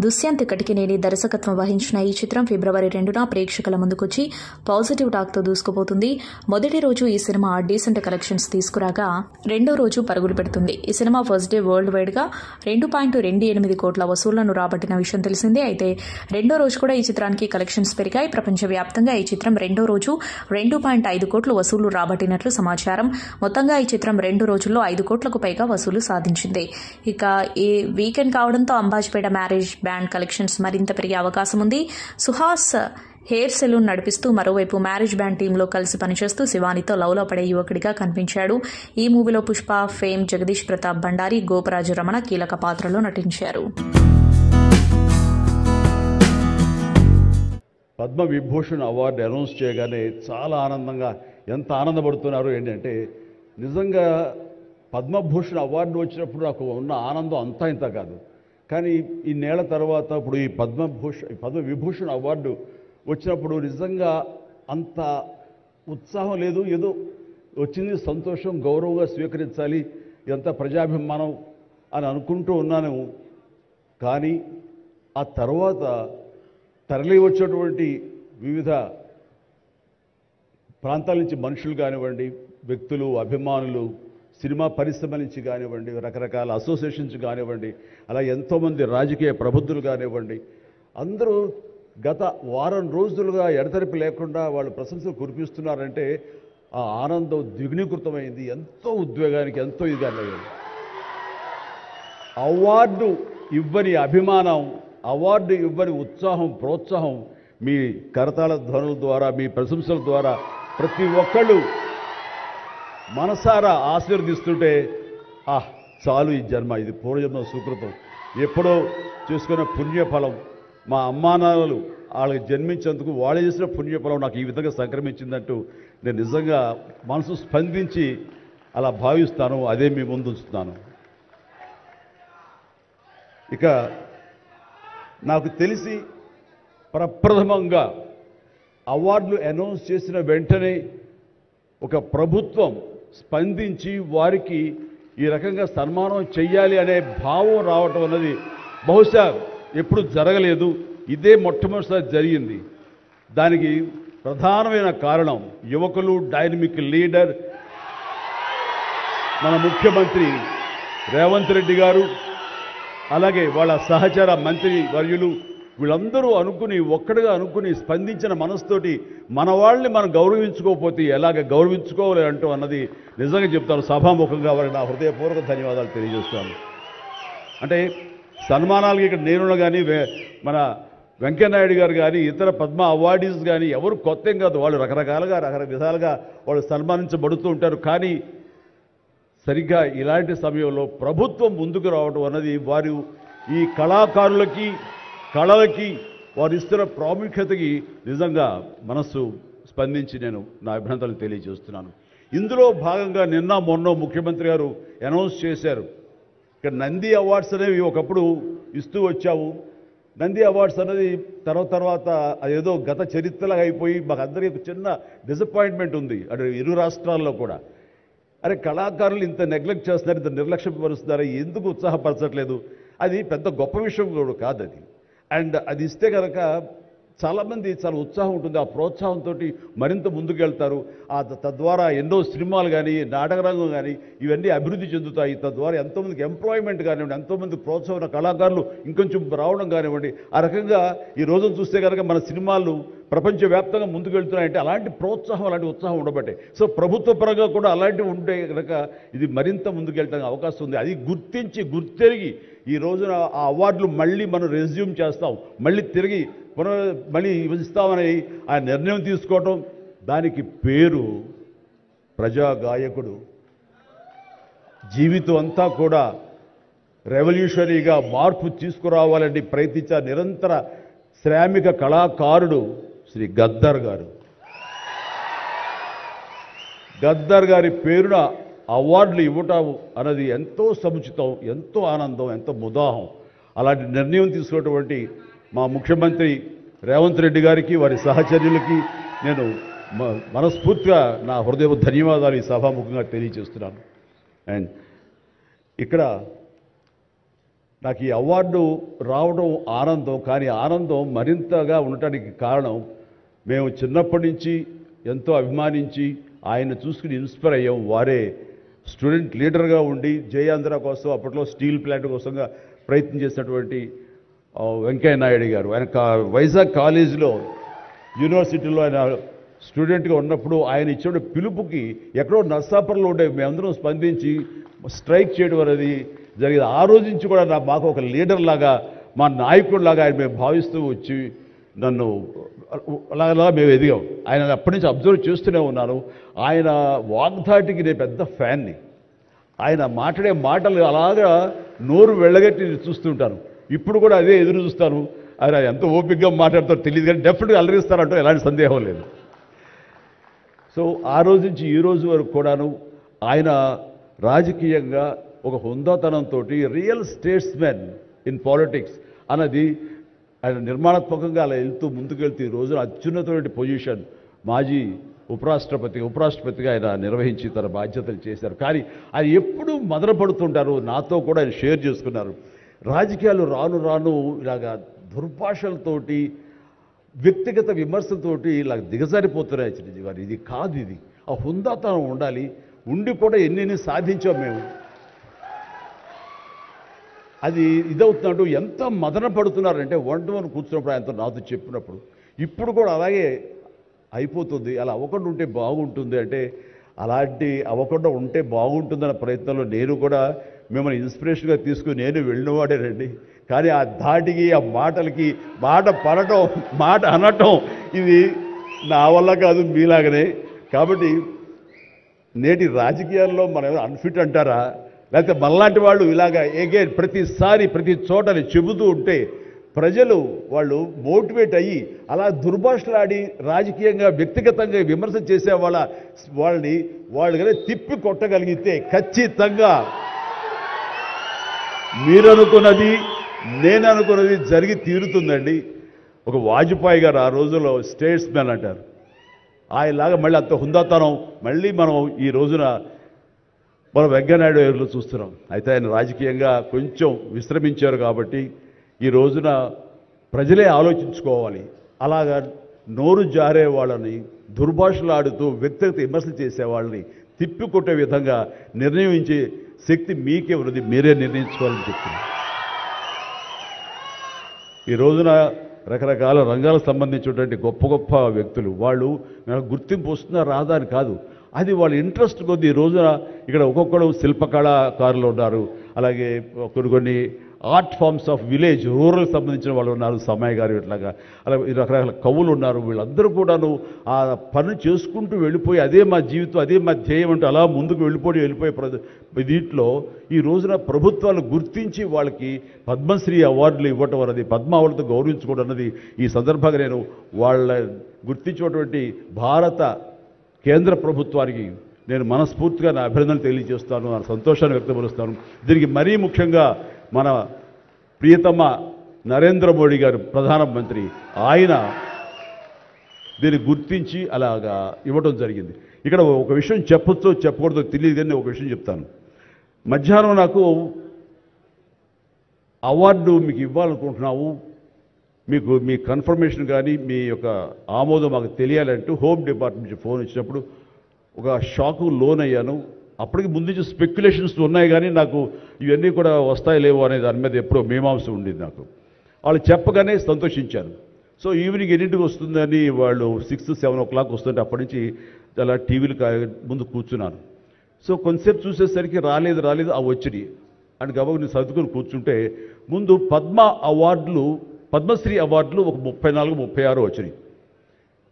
దుష్యంత్ కటికినేని దర్శకత్వం వహించిన ఈ చిత్రం ఫిబ్రవరి 2న ప్రేక్షకుల ముందుకొచ్చి పాజిటివ్ టాక్తో దూసుకుపోతుంది. మొదటి రోజు ఈ సినిమా డీసెంట్ కలెక్షన్స్ తీసుకురాగా రెండో రోజు పరుగులు పెడుతుంది. ఈ cinema first day world wide గా 2.28 కోట్ల వసూళ్లను రాబట్టిన విషయం తెలిసిందే. అయితే రెండో రోజు కూడా ఈ చిత్రానికి కలెక్షన్స్ పెరిగాయి. ప్రపంచవ్యాప్తంగా ఈ చిత్రం రెండో రోజు 2.5 కోట్లు వసూళ్లు రాబట్టినట్లు సమాచారం. మొత్తంగా ఈ చిత్రం 2 రోజుల్లో 5 కోట్లకు పైగా వసూలు సాధించింది. ఇక ఈ వీకెండ్ కావడంతో అంబాజీపేట మ్యారేజ్ బ్యాండ్ కలెక్షన్స్ మరింత పెరిగే అవకాశం ఉంది. సుహాస్ హెయిర్ సెలూన్ నడిపిస్తూ మరోవైపు మ్యారేజ్ బ్యాండ్ టీంలో కలిసి పనిచేస్తూ శివానితో లవ్లో పడే యువకుడిగా కనిపించాడు. ఈ మూవీలో పుష్ప ఫేమ్ జగదీష్ ప్రతాప్ భండారి, గోపరాజు రమణ కీలక పాత్రలో నటించారు. పద్మ విభూషణ్ అవార్డు అనౌన్స్ చేయగానే చాలా ఆనందంగా ఎంత ఆనందపడుతున్నారు ఏంటంటే, నిజంగా పద్మభూషణ్ అవార్డు వచ్చినప్పుడు నాకు ఉన్న ఆనందం అంతా ఇంత కాదు. కానీ ఇన్నేళ్ల తర్వాత ఇప్పుడు ఈ పద్మ విభూషణ్ అవార్డు వచ్చినప్పుడు నిజంగా అంత ఉత్సాహం లేదు. ఏదో వచ్చింది సంతోషం, గౌరవంగా స్వీకరించాలి, ఎంత ప్రజాభిమానం అని అనుకుంటూ ఉన్నాను. కానీ ఆ తర్వాత తరలి వచ్చేటువంటి వివిధ ప్రాంతాల నుంచి మనుషులు కానివ్వండి, వ్యక్తులు, అభిమానులు, సినిమా పరిశ్రమ నుంచి కానివ్వండి, రకరకాల అసోసియేషన్స్ కానివ్వండి, అలా ఎంతోమంది రాజకీయ ప్రబుద్ధులు కానివ్వండి, అందరూ గత వారం రోజులుగా ఎడతెరిపి లేకుండా వాళ్ళు ప్రశంసలు కురిపిస్తున్నారంటే ఆ ఆనందం ద్విగుణీకృతమైంది. ఎంతో ఉద్వేగానికి ఎంతో ఇదిగా అయ్యింది. అవార్డు ఇవ్వని అభిమానం, అవార్డు ఇవ్వని ఉత్సాహం, ప్రోత్సాహం మీ కరతాళ ధ్వనుల ద్వారా, మీ ప్రశంసల ద్వారా ప్రతి ఒక్కళ్ళు మనసారా ఆశీర్వదిస్తుంటే చాలు ఈ జన్మ, ఇది పూర్వజన్మ సుకృతం, ఎప్పుడో చేసుకున్న పుణ్యఫలం, మా అమ్మానాన్నలు వాళ్ళకి జన్మించేందుకు వాళ్ళు చేసిన పుణ్యఫలం నాకు ఈ విధంగా సంక్రమించిందంటూ నేను నిజంగా మనసు స్పందించి అలా భావిస్తాను. అదే మీ ముందు ఉంచుతున్నాను. ఇక నాకు తెలిసి ప్రప్రథమంగా అవార్డులు అనౌన్స్ చేసిన వెంటనే ఒక ప్రభుత్వం స్పందించి వారికి ఈ రకంగా సన్మానం చెయ్యాలి అనే భావం రావటం అన్నది బహుశా ఎప్పుడు జరగలేదు. ఇదే మొట్టమొదటిసారి జరిగింది. దానికి ప్రధానమైన కారణం యువకులు, డైనమిక్ లీడర్ మన ముఖ్యమంత్రి రేవంత్ రెడ్డి గారు, అలాగే వాళ్ళ సహచర మంత్రి వర్యులు, వీళ్ళందరూ ఒక్కడిగా అనుకుని స్పందించిన మనసుతోటి మన వాళ్ళని మనం గౌరవించుకోకపోతే ఎలాగ గౌరవించుకోవాలి అంటూ అన్నది నిజంగా చెప్తాను. సభాముఖంగా వారికి నా హృదయపూర్వక ధన్యవాదాలు తెలియజేస్తాను. అంటే సన్మానాలకి ఇక్కడ నేను కానీ, మన వెంకయ్యనాయుడు గారు కానీ, ఇతర పద్మ అవార్డీస్ కానీ ఎవరు కొత్త ఏం కాదు. వాళ్ళు రకరకాలుగా విధాలుగా వాళ్ళు సన్మానించబడుతూ ఉంటారు. కానీ సరిగ్గా ఇలాంటి సమయంలో ప్రభుత్వం ముందుకు రావడం అన్నది వారు ఈ కళాకారులకి, కళలకి వారు ఇస్తున్న ప్రాముఖ్యతకి నిజంగా మనస్సు స్పందించి నేను నా అభినందనలు తెలియజేస్తున్నాను. ఇందులో భాగంగా నిన్న మొన్న ముఖ్యమంత్రి గారు అనౌన్స్ చేశారు. ఇక్కడ నంది అవార్డ్స్ అనేవి ఒకప్పుడు ఇస్తూ వచ్చాము. నంది అవార్డ్స్ అనేది తర్వాత అదేదో గత చరిత్రలాగా అయిపోయి మాకు అందరికీ చిన్న డిసప్పాయింట్మెంట్ ఉంది అటు ఇరు రాష్ట్రాల్లో కూడా. అరే, కళాకారులు ఇంత నెగ్లెక్ట్ చేస్తున్నారు, ఇంత నిర్లక్ష్యపరుస్తున్నారు, ఎందుకు ఉత్సాహపరచట్లేదు? అది పెద్ద గొప్ప విషయం కూడా కాదు అది. అండ్ అది ఇస్తే కనుక చాలామంది చాలా ఉత్సాహం ఉంటుంది. ఆ ప్రోత్సాహంతో మరింత ముందుకెళ్తారు. తద్వారా ఎన్నో సినిమాలు కానీ, నాటకరంగం కానీ ఇవన్నీ అభివృద్ధి చెందుతాయి. తద్వారా ఎంతోమందికి ఎంప్లాయ్మెంట్ కానివ్వండి, ఎంతోమంది ప్రోత్సాహం కళాకారులు ఇంకొంచెం రావడం కానివ్వండి. ఆ రకంగా ఈ రోజున చూస్తే కనుక మన సినిమాలు ప్రపంచవ్యాప్తంగా ముందుకెళ్తున్నాయంటే అలాంటి ప్రోత్సాహం, అలాంటి ఉత్సాహం ఉండబట్టే. సో ప్రభుత్వ పరంగా కూడా అలాంటివి ఉంటే కనుక ఇది మరింత ముందుకెళ్ళడానికి అవకాశం ఉంది. అది గుర్తెరిగి ఈ రోజున ఆ అవార్డులు మళ్ళీ మనం రెజ్యూమ్ చేస్తాం, మళ్ళీ తిరిగి మళ్ళీ ఇస్తామని ఆ నిర్ణయం తీసుకోవటం, దానికి పేరు ప్రజాగాయకుడు. జీవితం అంతా కూడా రెవల్యూషనరీగా మార్పు తీసుకురావాలని ప్రయత్నించే నిరంతర శ్రామిక కళాకారుడు శ్రీ గద్దర్ గారు. గద్దర్ గారి పేరున అవార్డులు ఇవ్వటం అన్నది ఎంతో సముచితం, ఎంతో ఆనందం, ఎంతో ముదాహం. అలాంటి నిర్ణయం తీసుకున్నటువంటి మా ముఖ్యమంత్రి రేవంత్ రెడ్డి గారికి, వారి సహచర్యులకి నేను మనస్ఫూర్తిగా నా హృదయ ధన్యవాదాలు ఈ సభాముఖంగా తెలియజేస్తున్నాను. అండ్ ఇక్కడ నాకు ఈ అవార్డు రావడం ఆనందం, కానీ ఆనందం మరింతగా ఉండటానికి కారణం మేము చిన్నప్పటి నుంచి ఎంతో అభిమానించి ఆయన చూసుకుని ఇన్స్పైర్ అయ్యాం. వారే స్టూడెంట్ లీడర్గా ఉండి జయాంధ్ర కోసం అప్పట్లో స్టీల్ ప్లాంట్ కోసంగా ప్రయత్నం చేసినటువంటి వెంకయ్యనాయుడు గారు. ఆయన వైజాగ్ కాలేజీలో, యూనివర్సిటీలో ఆయన స్టూడెంట్గా ఉన్నప్పుడు ఆయన ఇచ్చిన పిలుపుకి ఎక్కడో నర్సాపురంలో ఉండే మేమందరం స్పందించి స్ట్రైక్ చేయడం అనేది జరిగింది. ఆ రోజు నుంచి కూడా మాకు ఒక లీడర్ లాగా, మా నాయకుడిలాగా ఆయన మేము భావిస్తూ వచ్చి నన్ను అలాగా మేము ఎదిగాం. ఆయన అప్పటి నుంచి అబ్జర్వ్ చేస్తూనే ఉన్నాను. ఆయన వాగ్ధాటికి నేను పెద్ద ఫ్యాన్ని. ఆయన మాట్లాడే మాటలు అలాగా నోరు వెళ్ళగట్టి చూస్తుంటాను. ఇప్పుడు కూడా అదే ఎదురు చూస్తాను. ఆయన ఎంత ఓపికగా మాట్లాడతారో తెలియదు, కానీ డెఫినెట్గా అలరిస్తారంటూ ఎలాంటి సందేహం లేదు. సో ఆ రోజు నుంచి ఈ రోజు వరకు కూడాను ఆయన రాజకీయంగా ఒక హుందాతనంతో రియల్ స్టేట్స్మెన్ ఇన్ పాలిటిక్స్ అన్నది ఆయన నిర్మాణాత్మకంగా అలా ముందుకెళ్తూ ఈ రోజున అత్యున్నతమైన పొజిషన్ మాజీ ఉపరాష్ట్రపతిగా ఆయన నిర్వహించి తన బాధ్యతలు చేశారు. కానీ ఆయన ఎప్పుడూ మదనపడుతుంటారు. నాతో కూడా ఆయన షేర్ చేసుకున్నారు. రాజకీయాలు రాను రాను ఇలాగా దుర్భాషలతోటి వ్యక్తిగత విమర్శలతోటి ఇలా దిగజారిపోతున్నాయి చిరంజీవి గారు. ఇది కాదు, ఇది ఆ హుందాతనం ఉండాలి. ఉండి కూడా ఎన్ని సాధించాం మేము. అది ఇదవుతున్నాడు. ఎంత మదన పడుతున్నారంటే వన్ కూర్చున్నప్పుడు ఆయనతో నాతో చెప్పినప్పుడు ఇప్పుడు కూడా అలాగే అయిపోతుంది. అలా అవ్వకుండా ఉంటే బాగుంటుంది అంటే అలాంటి అవ్వకుండా ఉంటే బాగుంటుందన్న ప్రయత్నంలో నేను కూడా మిమ్మల్ని ఇన్స్పిరేషన్గా తీసుకుని నేను వెళ్ళినవాడేనండి. కానీ ఆ ధాటికి ఆ మాటలకి మాట పడటం మాట అనటం ఇది నా వల్ల కాదు, మీలాగనే. కాబట్టి నేటి రాజకీయాల్లో మనం అన్ఫిట్ అంటారా, లేకపోతే మనలాంటి వాళ్ళు ఇలాగా ఎగైన్ ప్రతిసారి ప్రతి చోటని చెబుతూ ఉంటే ప్రజలు వాళ్ళు మోటివేట్ అయ్యి అలా దుర్భాషలాడి రాజకీయంగా వ్యక్తిగతంగా విమర్శ చేసే వాళ్ళని కానీ తిప్పి కొట్టగలిగితే ఖచ్చితంగా మీరనుకున్నది నేను అనుకున్నది జరిగి తీరుతుందండి. ఒక వాజ్పేయి గారు ఆ రోజుల్లో స్టేట్స్ మ్యాన్ అంటారు. ఆయనలాగా మళ్ళీ అంత హుందాతనం మళ్ళీ మనం ఈ రోజున మనం వెంకయ్యనాయుడు గారిలో చూస్తున్నాం. అయితే ఆయన రాజకీయంగా కొంచెం విశ్రమించారు కాబట్టి ఈ రోజున ప్రజలే ఆలోచించుకోవాలి. అలాగా నోరు జారే వాళ్ళని దుర్భాషలాడుతూ వ్యక్తిగత విమర్శలు చేసే వాళ్ళని తిప్పికొట్టే విధంగా నిర్ణయించే శక్తి మీకే ఉన్నది, మీరే నిర్ణయించుకోవాలని చెప్తున్నారు. ఈ రోజున రకరకాల రంగాలకు సంబంధించినటువంటి గొప్ప గొప్ప వ్యక్తులు వాళ్ళు గుర్తింపు వస్తుందా రాదా అని కాదు, అది వాళ్ళ ఇంట్రెస్ట్ కొద్ది. ఈ రోజున ఇక్కడ ఒక్కొక్కరు శిల్పకళాకారులు ఉన్నారు, అలాగే కొన్ని art forms of village rural సంబంధించిన వాళ్ళు ఉన్నారు, సమయ గారు ఇట్లాగా అలాగే రకరకాల కవులు ఉన్నారు. వీళ్ళందరూ కూడాను ఆ పని చేసుకుంటూ వెళ్ళిపోయి అదే మా జీవితం అదే మా ధ్యేయం అంటూ అలా ముందుకు వెళ్ళిపోయే దీంట్లో ఈ రోజున ప్రభుత్వాలు గుర్తించి వాళ్ళకి పద్మశ్రీ అవార్డులు ఇవ్వటం అన్నది, పద్మ అవార్డుతో గౌరవించుకోవడం అన్నది ఈ సందర్భంగా నేను వాళ్ళ గుర్తించినటువంటి భారత కేంద్ర ప్రభుత్వానికి నేను మనస్ఫూర్తిగా నా అభినందనలు తెలియజేస్తాను, నా సంతోషాన్ని వ్యక్తపరుస్తాను. దీనికి మరీ ముఖ్యంగా మన ప్రియతమ నరేంద్ర మోడీ గారు ప్రధానమంత్రి, ఆయన దీన్ని గుర్తించి అలాగా ఇవ్వడం జరిగింది. ఇక్కడ ఒక విషయం చెప్పొచ్చో చెప్పకూడదో తెలియదు కానీ ఒక విషయం చెప్తాను. మధ్యాహ్నం నాకు అవార్డు మీకు ఇవ్వాలనుకుంటున్నాము, మీకు మీ కన్ఫర్మేషన్ కానీ మీ యొక్క ఆమోదం మాకు తెలియాలంటూ హోమ్ డిపార్ట్మెంట్ నుంచి ఫోన్ ఇచ్చినప్పుడు ఒక షాకు లోన్ అయ్యాను. అప్పటికి ముందు నుంచి స్పెక్యులేషన్స్ ఉన్నాయి కానీ నాకు ఇవన్నీ కూడా వస్తాయి లేవో అనే దాని మీద ఎప్పుడో మీమాంస ఉండేది నాకు. వాళ్ళు చెప్పగానే సంతోషించాను. సో ఈవినింగ్ ఎన్నింటికి వస్తుందని వాళ్ళు 6-7 o'clock వస్తుంటే అప్పటి నుంచి అలా టీవీలు ముందు కూర్చున్నాను. సో కొంతసేపు చూసేసరికి రాలేదు ఆ వచ్చినాయి అని గబగబా నేను సర్దుకొని కూర్చుంటే ముందు పద్మశ్రీ అవార్డులు ఒక 34-36 వచ్చినాయి.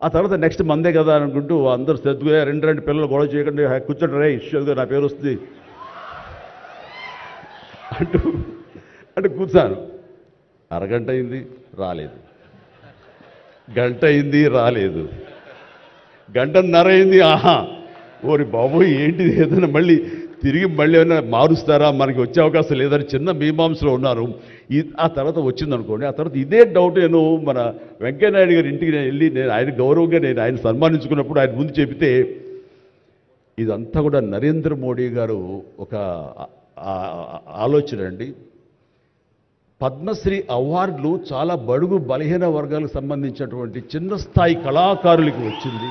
ఆ తర్వాత నెక్స్ట్ మందే కదా అనుకుంటూ అందరూ సర్దుగా రెండు పిల్లలు గొడవ చేయకుండా కూర్చోండి రే ఇష్యూగా నా పేరు వస్తుంది అంటే కూర్చాను. అరగంట అయింది రాలేదు, గంట అయింది రాలేదు, గంటన్నర అయింది. ఓరి బాబోయ్ ఏంటిది, ఏదైనా మళ్ళీ ఏమైనా మారుస్తారా, మనకి వచ్చే అవకాశం లేదని చిన్న మీమాంసలో ఉన్నారు. ఆ తర్వాత వచ్చిందనుకోండి. ఆ తర్వాత ఇదే డౌట్ నేను మన వెంకయ్యనాయుడు గారి ఇంటికి వెళ్ళి నేను ఆయన గౌరవంగా ఆయన సన్మానించుకున్నప్పుడు ఆయన ముందు చెబితే ఇదంతా కూడా నరేంద్ర మోడీ గారు ఒక ఆలోచన అండి. పద్మశ్రీ అవార్డులు చాలా బడుగు బలహీన వర్గాలకు సంబంధించినటువంటి చిన్న స్థాయి కళాకారులకు వచ్చింది.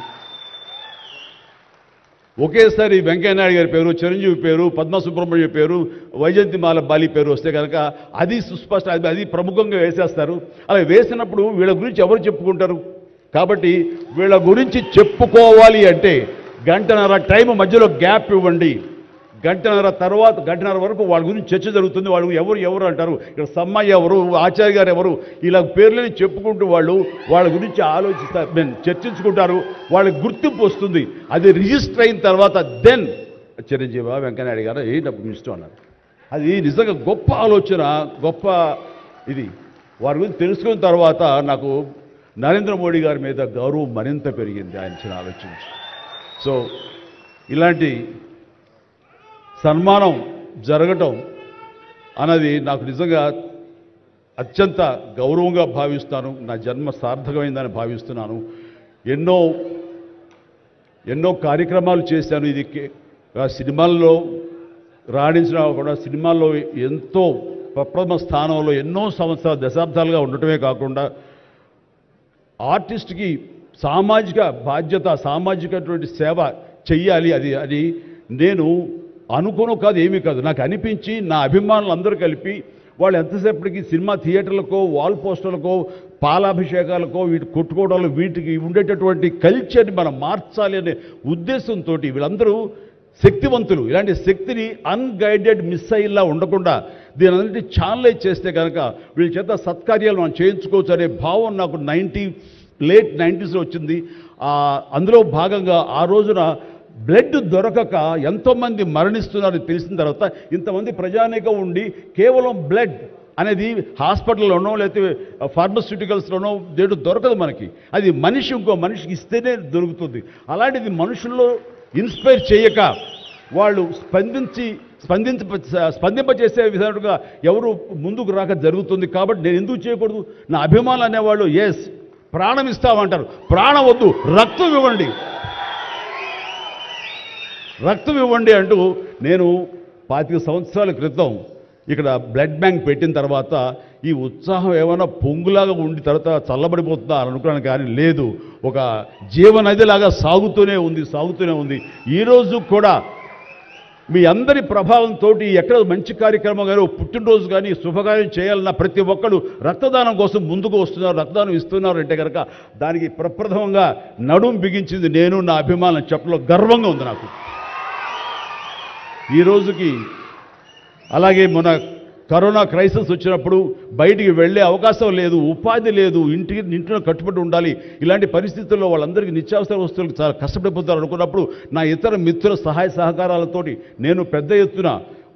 ఒకేసారి వెంకయ్యనాయుడు గారి పేరు, చిరంజీవి పేరు, పద్మ సుబ్రహ్మణ్యం పేరు, వైజయంతిమాల బాలి పేరు వస్తే కనుక అది సుస్పష్ట, అది ప్రముఖంగా వేసేస్తారు. అలా వేసినప్పుడు వీళ్ళ గురించి ఎవరు చెప్పుకుంటారు? కాబట్టి వీళ్ళ గురించి చెప్పుకోవాలి అంటే గంటన్నర టైం మధ్యలో గ్యాప్ ఇవ్వండి. గంటన్నర వరకు వాళ్ళ గురించి చర్చ జరుగుతుంది. వాళ్ళు ఎవరు అంటారు, ఇక్కడ సమ్మయ్య ఎవరు, ఆచార్య గారు ఎవరు, ఇలా పేర్లని చెప్పుకుంటూ వాళ్ళ గురించి ఆలోచిస్తారు, చర్చించుకుంటారు. వాళ్ళకి గుర్తింపు వస్తుంది. అది రిజిస్టర్ అయిన తర్వాత దెన్ చిరంజీవి వెంకయ్యనాయుడు గారు నాకు ఇష్టం అన్నారు. అది నిజంగా గొప్ప ఆలోచన, గొప్ప ఇది. వారి గురించి తెలుసుకున్న తర్వాత నాకు నరేంద్ర మోడీ గారి మీద గౌరవం మరింత పెరిగింది ఆయన ఆలోచించి. సో ఇలాంటి సన్మానం జరగటం అన్నది నాకు నిజంగా అత్యంత గౌరవంగా భావిస్తాను. నా జన్మ సార్థకమైందని భావిస్తున్నాను. ఎన్నో ఎన్నో కార్యక్రమాలు చేశాను. ఇది సినిమాల్లో రాణించిన కూడా సినిమాల్లో ఎంతో ప్రప్రథమ స్థానంలో ఎన్నో సంవత్సరాలు దశాబ్దాలుగా ఉండటమే కాకుండా ఆర్టిస్ట్కి సామాజిక బాధ్యత, సామాజికటువంటి సేవ చెయ్యాలి. అది నేను అనుకోను కాదు, ఏమీ కాదు, నాకు అనిపించి నా అభిమానులు అందరూ కలిపి వాళ్ళు ఎంతసేపటికి సినిమా థియేటర్లకో వాల్ పోస్టర్లకో పాలాభిషేకాలకో వీటి కొట్టుకోవడాలు వీటికి ఉండేటటువంటి కల్చర్ని మనం మార్చాలి అనే ఉద్దేశంతో వీళ్ళందరూ శక్తివంతులు. ఇలాంటి శక్తిని అన్గైడెడ్ మిస్సైల్లా ఉండకుండా దీని అన్నింటి ఛానలైజ్ చేస్తే కనుక వీళ్ళ చేత సత్కార్యాలు మనం చేయించుకోవచ్చు అనే భావం నాకు లేట్ 90s వచ్చింది. అందులో భాగంగా ఆ రోజున బ్లడ్ దొరకక ఎంతోమంది మరణిస్తున్నారని తెలిసిన తర్వాత ఇంతమంది ప్రజానీకం ఉండి కేవలం బ్లడ్ అనేది హాస్పిటల్లోనో లేకపోతే ఫార్మస్యూటికల్స్లోనో దేడు దొరకదు మనకి. అది మనిషి ఇంకో మనిషికి ఇస్తేనే దొరుకుతుంది. అలాంటిది మనుషుల్లో ఇన్స్పైర్ చేయక వాళ్ళు స్పందింపచేసే విధంగా ఎవరు ముందుకు రాక జరుగుతుంది. కాబట్టి నేను ఎందుకు చేయకూడదు? నా అభిమానులు అనేవాళ్ళు ఎస్ ప్రాణం ఇస్తామంటారు. ప్రాణం వద్దు, రక్తం ఇవ్వండి, రక్తం ఇవ్వండి అంటూ నేను 25 సంవత్సరాల క్రితం ఇక్కడ బ్లడ్ బ్యాంక్ పెట్టిన తర్వాత ఈ ఉత్సాహం ఏమైనా పొంగులాగా ఉండి తర్వాత చల్లబడిపోతుందా అని అనుకున్నాను. కానీ లేదు, ఒక జీవనదిలాగా సాగుతూనే ఉంది. ఈరోజు కూడా మీ అందరి ప్రభావంతో ఎక్కడ మంచి కార్యక్రమం కానీ పుట్టినరోజు కానీ శుభకార్యం చేయాలన్న ప్రతి ఒక్కరు రక్తదానం కోసం ముందుకు వస్తున్నారు, రక్తదానం ఇస్తున్నారు అంటే కనుక దానికి ప్రప్రథమంగా నడుం బిగించింది నేను, నా అభిమానులు చెప్పలో గర్వంగా ఉంది నాకు ఈ రోజుకి. అలాగే మన కరోనా క్రైసిస్ వచ్చినప్పుడు బయటికి వెళ్ళే అవకాశం లేదు, ఉపాధి లేదు, ఇంట్లో కట్టుబడి ఉండాలి. ఇలాంటి పరిస్థితుల్లో వాళ్ళందరికీ నిత్యావసర వస్తువులకు చాలా కష్టపడిపోతారు అనుకున్నప్పుడు నా ఇతర మిత్రుల సహాయ సహకారాలతోటి నేను పెద్ద ఎత్తున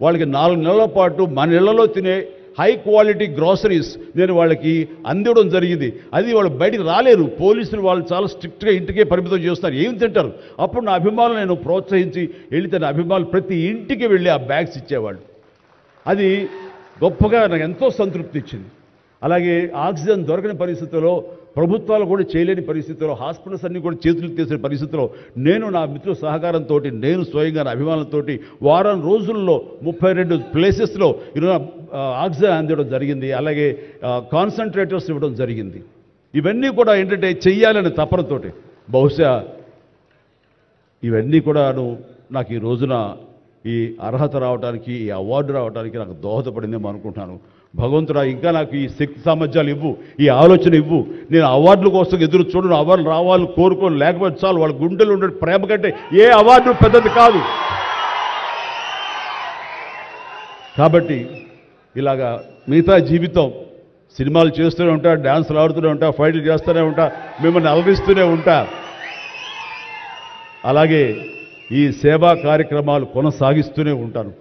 వాళ్ళకి 4 నెలల పాటు మన ఇళ్లలో తినే హై క్వాలిటీ గ్రాసరీస్ నేను వాళ్ళకి అందివ్వడం జరిగింది. అది వాళ్ళు బయటికి రాలేరు, పోలీసులు వాళ్ళు చాలా స్ట్రిక్ట్గా ఇంటికే పరిమితం చేస్తారు, ఏం తింటారు. అప్పుడు నా అభిమానులు నేను ప్రోత్సహించి వెళితే నా అభిమానులు ప్రతి ఇంటికి వెళ్ళి ఆ బ్యాగ్స్ ఇచ్చేవాళ్ళు. అది గొప్పగా నాకు ఎంతో సంతృప్తి ఇచ్చింది. అలాగే ఆక్సిజన్ దొరకని పరిస్థితుల్లో, ప్రభుత్వాలు కూడా చేయలేని పరిస్థితుల్లో, హాస్పిటల్స్ అన్నీ కూడా చేతులు తీసిన పరిస్థితుల్లో నేను నా మిత్రుల సహకారంతో నేను స్వయంగా నా అభిమానులతో వారం రోజుల్లో 32 ప్లేసెస్లో ఈరోజు ఆక్సిజన్ అందివ్వడం జరిగింది. అలాగే కాన్సన్ట్రేటర్స్ ఇవ్వడం జరిగింది. ఇవన్నీ కూడా ఏంటంటే చెయ్యాలనే తపనతోటి బహుశా ఇవన్నీ కూడాను నాకు ఈ రోజున ఈ అర్హత రావడానికి, ఈ అవార్డు రావడానికి నాకు దోహదపడిందేమో అనుకుంటున్నాను. భగవంతుడా ఇంకా నాకు ఈ శక్తి సామర్థ్యాలు ఇవ్వు, ఈ ఆలోచన ఇవ్వు. నేను అవార్డుల కోసం ఎదురు చూడను, అవార్డులు రావాలి కోరుకోను, లేకపోతే చాలు. వాళ్ళ గుండెలు ఉండే ప్రేమ కంటే ఏ అవార్డు పెద్దది కాదు. కాబట్టి ఇలాగా మిగతా జీవితం సినిమాలు చేస్తూనే ఉంటా, డ్యాన్సులు ఆడుతూనే ఉంటా, ఫైట్లు చేస్తూనే ఉంటా, మిమ్మల్ని అలరిస్తూనే ఉంటా. అలాగే ఈ సేవా కార్యక్రమాలు కొనసాగిస్తూనే ఉంటాను.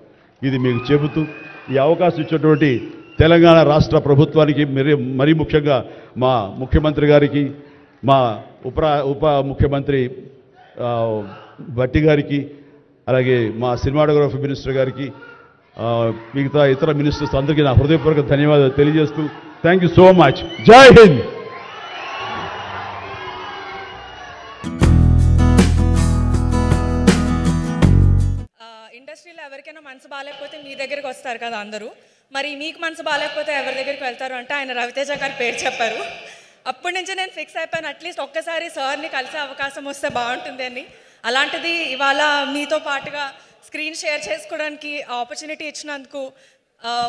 ఇది మీకు చెబుతూ ఈ అవకాశం ఇచ్చినటువంటి తెలంగాణ రాష్ట్ర ప్రభుత్వానికి మరీ ముఖ్యంగా మా ముఖ్యమంత్రి గారికి, మా ఉప ముఖ్యమంత్రి భట్టి గారికి, అలాగే మా సినిమాటోగ్రఫీ మినిస్టర్ గారికి, మిగతా ఇతర మినిస్టర్స్ అందరికీ నా హృదయపూర్వక ధన్యవాదాలు తెలియజేస్తూ థ్యాంక్ యూ సో మచ్. జై హింద్. ఇండస్ట్రీలో ఎవరికైనా మనసు బాగాలేకపోతే మీ దగ్గరికి వస్తారు కదా అందరూ, మరి మీకు మనసు బాగాలేకపోతే ఎవరి దగ్గరికి వెళ్తారు అంటే ఆయన రవితేజ గారి పేరు చెప్పారు. అప్పటి నుంచి నేను ఫిక్స్ అయిపోయాను, అట్లీస్ట్ ఒక్కసారి సార్ని కలిసే అవకాశం వస్తే బాగుంటుంది అని. అలాంటిది ఇవాళ మీతో పాటుగా స్క్రీన్ షేర్ చేసుకోవడానికి ఆపర్చునిటీ ఇచ్చినందుకు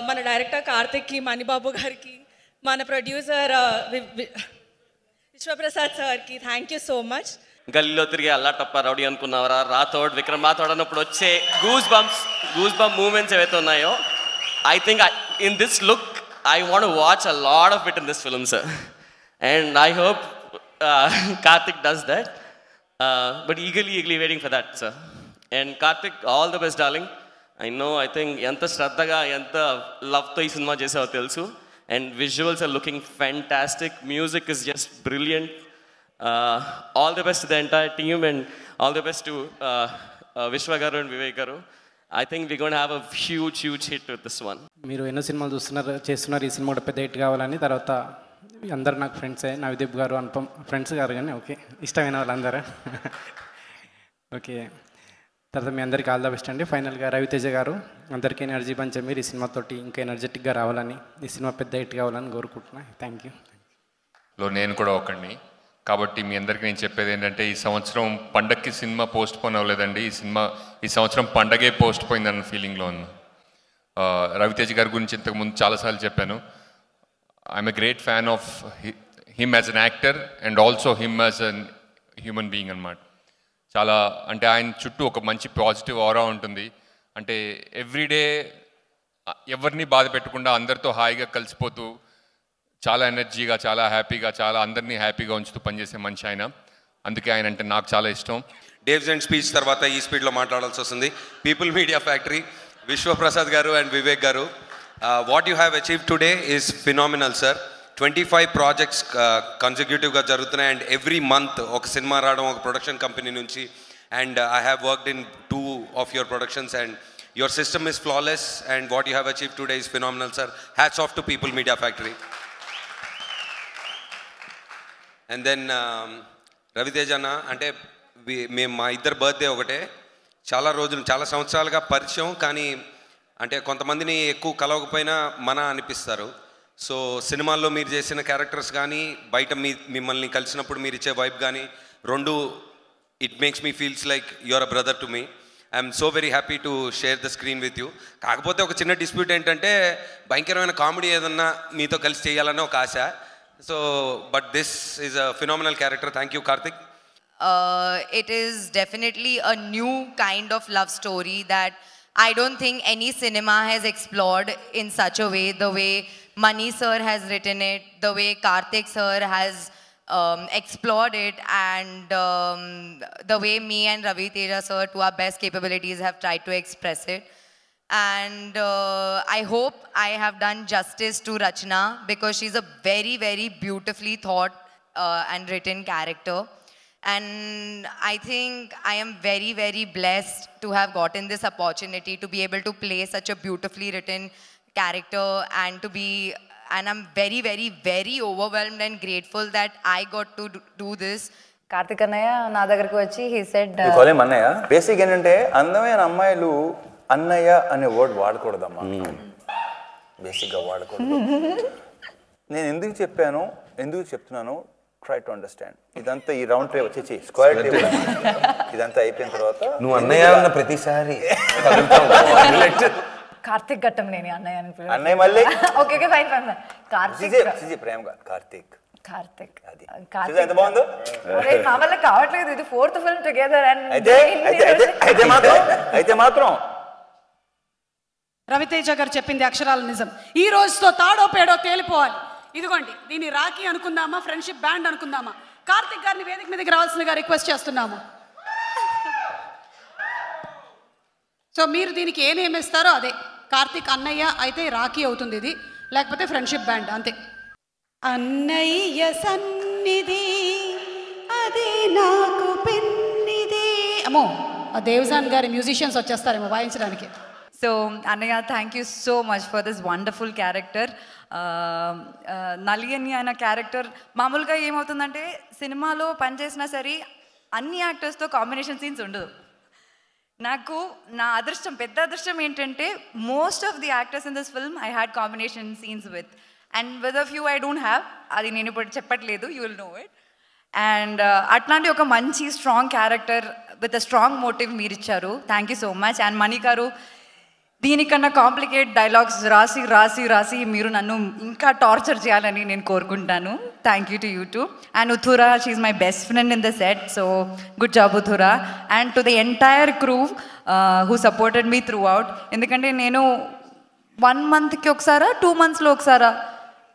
మన డైరెక్టర్ కార్తిక్కి, మణిబాబు గారికి, మన ప్రొడ్యూసర్ విశ్వప్రసాద్ సార్కి థ్యాంక్ యూ సో మచ్. గల్లీలో తిరిగి అల్లాటప్ప రౌడీ అనుకున్నావరా, రాథోడ్, విక్రమ్ రాథోడ్ అన్నప్పుడు వచ్చే గూస్ బంప్ మూమెంట్స్ ఏవైతే ఉన్నాయో, I think in this look I want to watch a lot of it in this film sir. And I hope Karthik does that, but eagerly waiting for that sir. And Karthik, all the best darling. I think ఎంత శ్రద్ధగా ఎంత లవ్తో ఈ cinema చేసావో తెలుసు. And visuals are looking fantastic, music is just brilliant. All the best to the entire team and all the best to Vishwa garu and Vivek garu. I think we're going to have a huge hit with this one. మీరు ఎన్నో సినిమాలు చేస్తున్నారు, ఈ cinema కూడా పెద్ద hit కావాలని. తర్వాత అందరు నాకు ఫ్రెండ్సే, నవదీప్ గారు, అనుపమ్ ఫ్రెండ్స్ గారు, కానీ ఓకే ఇష్టమైన వాళ్ళందరూ. ఓకే, తర్వాత మీ అందరికీ ఆల్ ద బెస్ట్ అండి. ఫైనల్గా రవితేజ గారు అందరికీ ఎనర్జీ పంచే మీరు ఈ సినిమాతోటి ఇంకా ఎనర్జెటిక్గా రావాలని, ఈ సినిమా పెద్ద హిట్ కావాలని కోరుకుంటున్నా. Thank you. నేను కూడా ఒకడిని కాబట్టి మీ అందరికీ నేను చెప్పేది ఏంటంటే, ఈ సంవత్సరం పండగకి సినిమా పోస్ట్ పోన్ అవ్వలేదండి. ఈ సంవత్సరం పండగే పోస్ట్ పోయిందన్న ఫీలింగ్లో ఉన్నా. రవితేజ గారి గురించి ఇంతకుముందు చాలాసార్లు చెప్పాను. I'm a great fan of him as an actor and also him as an human being అన్నమాట. చాలా అంటే ఆయన చుట్టూ ఒక మంచి పాజిటివ్ ఆరా ఉంటుంది. అంటే ఎవ్రీడే ఎవరిని బాధ పెట్టకుండా అందరితో హాయిగా కలిసిపోతూ చాలా ఎనర్జీగా, చాలా హ్యాపీగా, చాలా అందరినీ హ్యాపీగా ఉంచుతూ పనిచేసే మనిషి ఆయన. అందుకే ఆయన అంటే నాకు చాలా ఇష్టం. డేవ్స్ అండ్ స్పీచ్ తర్వాత ఈ స్పీడ్లో మాట్లాడాల్సి వస్తుంది. పీపుల్ మీడియా ఫ్యాక్టరీ, విశ్వప్రసాద్ గారు and Vivek garu, what you have achieve today is phenomenal sir. 25 projects కన్సిక్యూటివ్గా జరుగుతున్నాయి అండ్ ఎవ్రీ మంత్ ఒక సినిమా రావడం ఒక ప్రొడక్షన్ కంపెనీ నుంచి. And I have worked in 2 of your productions and your system is flawless and what you have achieved today is phenomenal sir. Hats off to People Media Factory. And then Raviteja అన్న అంటే మేము మా ఇద్దరు birthday ఒకటే. చాలా రోజులు చాలా సంవత్సరాలుగా పరిచయం, కానీ అంటే కొంతమందిని ఎక్కువ కలవకపోయినా మన అనిపిస్తారు. సో సినిమాల్లో మీరు చేసిన క్యారెక్టర్స్ కానీ బయట మిమ్మల్ని కలిసినప్పుడు మీరు ఇచ్చే వైబ్ కానీ రెండు it makes me feels like your a brother to me. I'm so very happy to share the screen with you. కాకపోతే ఒక చిన్న డిస్ప్యూట్ ఏంటంటే భయంకరమైన కామెడీ ఏదన్నా మీతో కలిసి చేయాలని ఒక ఆశ. So but this is a phenomenal character. Thank you Karthik. It is definitely a new kind of love story that I don't think any cinema has explored in such a way, the way Mani sir has written it, the way Karthik sir has explored it, and the way me and Ravi Teja sir, to our best capabilities, have tried to express it. And I hope I have done justice to Rachna, because she's a very, very beautifully thought and written character. And I think I am very, very blessed to have gotten this opportunity to be able to play such a beautifully written character and I'm very, very, very overwhelmed and grateful that I got to do this. Karthik అన్నయ్య నా దగ్గరకు వచ్చి he said అన్నయ్య basic ఏంటంటే అందమైన అమ్మాయిలు అన్నయ్య అనే వర్డ్ వాడకూడదమ్మా, బేసిక్గా వాడకూడదు. నేను ఎందుకు చెప్తున్నాను ట్రై టు అండర్స్టాండ్. ఇదంతా ఈ రౌండ్ టేబుల్ వచ్చి స్క్వేర్ టేబుల్ ఇదంతా అయిపోయిన తర్వాత నువ్వు అన్నయ్య అన్న ప్రతిసారి కార్తిక్ ఘట్టం నేను అన్నయ్య మళ్ళీ okay okay fine fine Karthik ప్రేమగా కార్తిక్ ఎంత బాగుందో. నా వల్ల కావట్లేదు, ఇది 4th ఫిల్మ్ టుగెదర్. అండ్ అయితే మాత్రం రవితేజ గారు చెప్పింది అక్షరాల నిజం. ఈ రోజుతో తాడో పేడో తేలిపోవాలి. ఇదిగోండి, దీన్ని రాఖీ అనుకుందామా, ఫ్రెండ్షిప్ బ్యాండ్ అనుకుందామా? కార్తిక్ గారిని వేదిక మీదకి రావాల్సిందిగా రిక్వెస్ట్ చేస్తున్నాము. సో మీరు దీనికి ఏ నేమ్ ఇస్తారో అదే. కార్తిక్ అన్నయ్య అయితే రాఖీ అవుతుంది ఇది, లేకపోతే ఫ్రెండ్షిప్ బ్యాండ్, అంతే. అన్నయ్య సన్నిధి అదే నాకు పెన్నిది. అమ్మో, ఆ దేవజాన్ గారి musicians వచ్చేస్తారేమో వాయించడానికి. So Annaya, thank you so much for this wonderful character. నలియని అనే క్యారెక్టర్ మామూలుగా ఏమవుతుందంటే సినిమాలో పనిచేసినా సరే అన్ని యాక్టర్స్తో కాంబినేషన్ సీన్స్ ఉండదు. నాకు నా అదృష్టం, పెద్ద అదృష్టం ఏంటంటే most of the actors in this film I had combination scenes with, and with a few I don't have. అది నేను ఇప్పుడు చెప్పట్లేదు, you will know it. And అట్లాంటి ఒక మంచి strong character with a strong motive మీరు ఇచ్చారు. Thank you so much. And Mani garu, దీనికన్నా కాంప్లికేట్ డైలాగ్స్ రాసి రాసి రాసి మీరు నన్ను ఇంకా టార్చర్ చేయాలని నేను కోరుకుంటాను. Thank you to you too. And Uthura, she is my best friend in the set, so good job Uthura. And to the entire crew who supported me throughout. ఎందుకంటే నేను 1 monthకి ఒకసారా 2 monthsలో ఒకసారా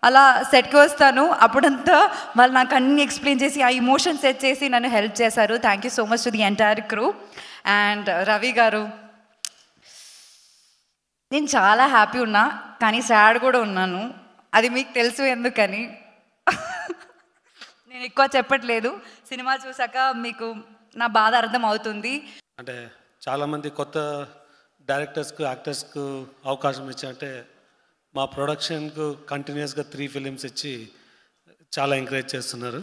అలా సెట్కి వస్తాను, అప్పుడంతా వాళ్ళు నాకు అన్ని ఎక్స్ప్లెయిన్ చేసి ఆ ఇమోషన్ సెట్ చేసి నన్ను హెల్ప్ చేశారు. Thank you so much to the entire crew. And Ravi గారు, నేను చాలా హ్యాపీ ఉన్నా కానీ సాడ్ కూడా ఉన్నాను. అది మీకు తెలుసు ఎందుకని. నేను ఎక్కువ చెప్పట్లేదు, సినిమా చూసాక మీకు నా బాధ అర్థం అవుతుంది. అంటే చాలామంది కొత్త డైరెక్టర్స్కు యాక్టర్స్కు అవకాశం ఇచ్చారంటే మా ప్రొడక్షన్కు కంటిన్యూస్గా 3 ఫిలిమ్స్ ఇచ్చి చాలా ఎంకరేజ్ చేస్తున్నారు.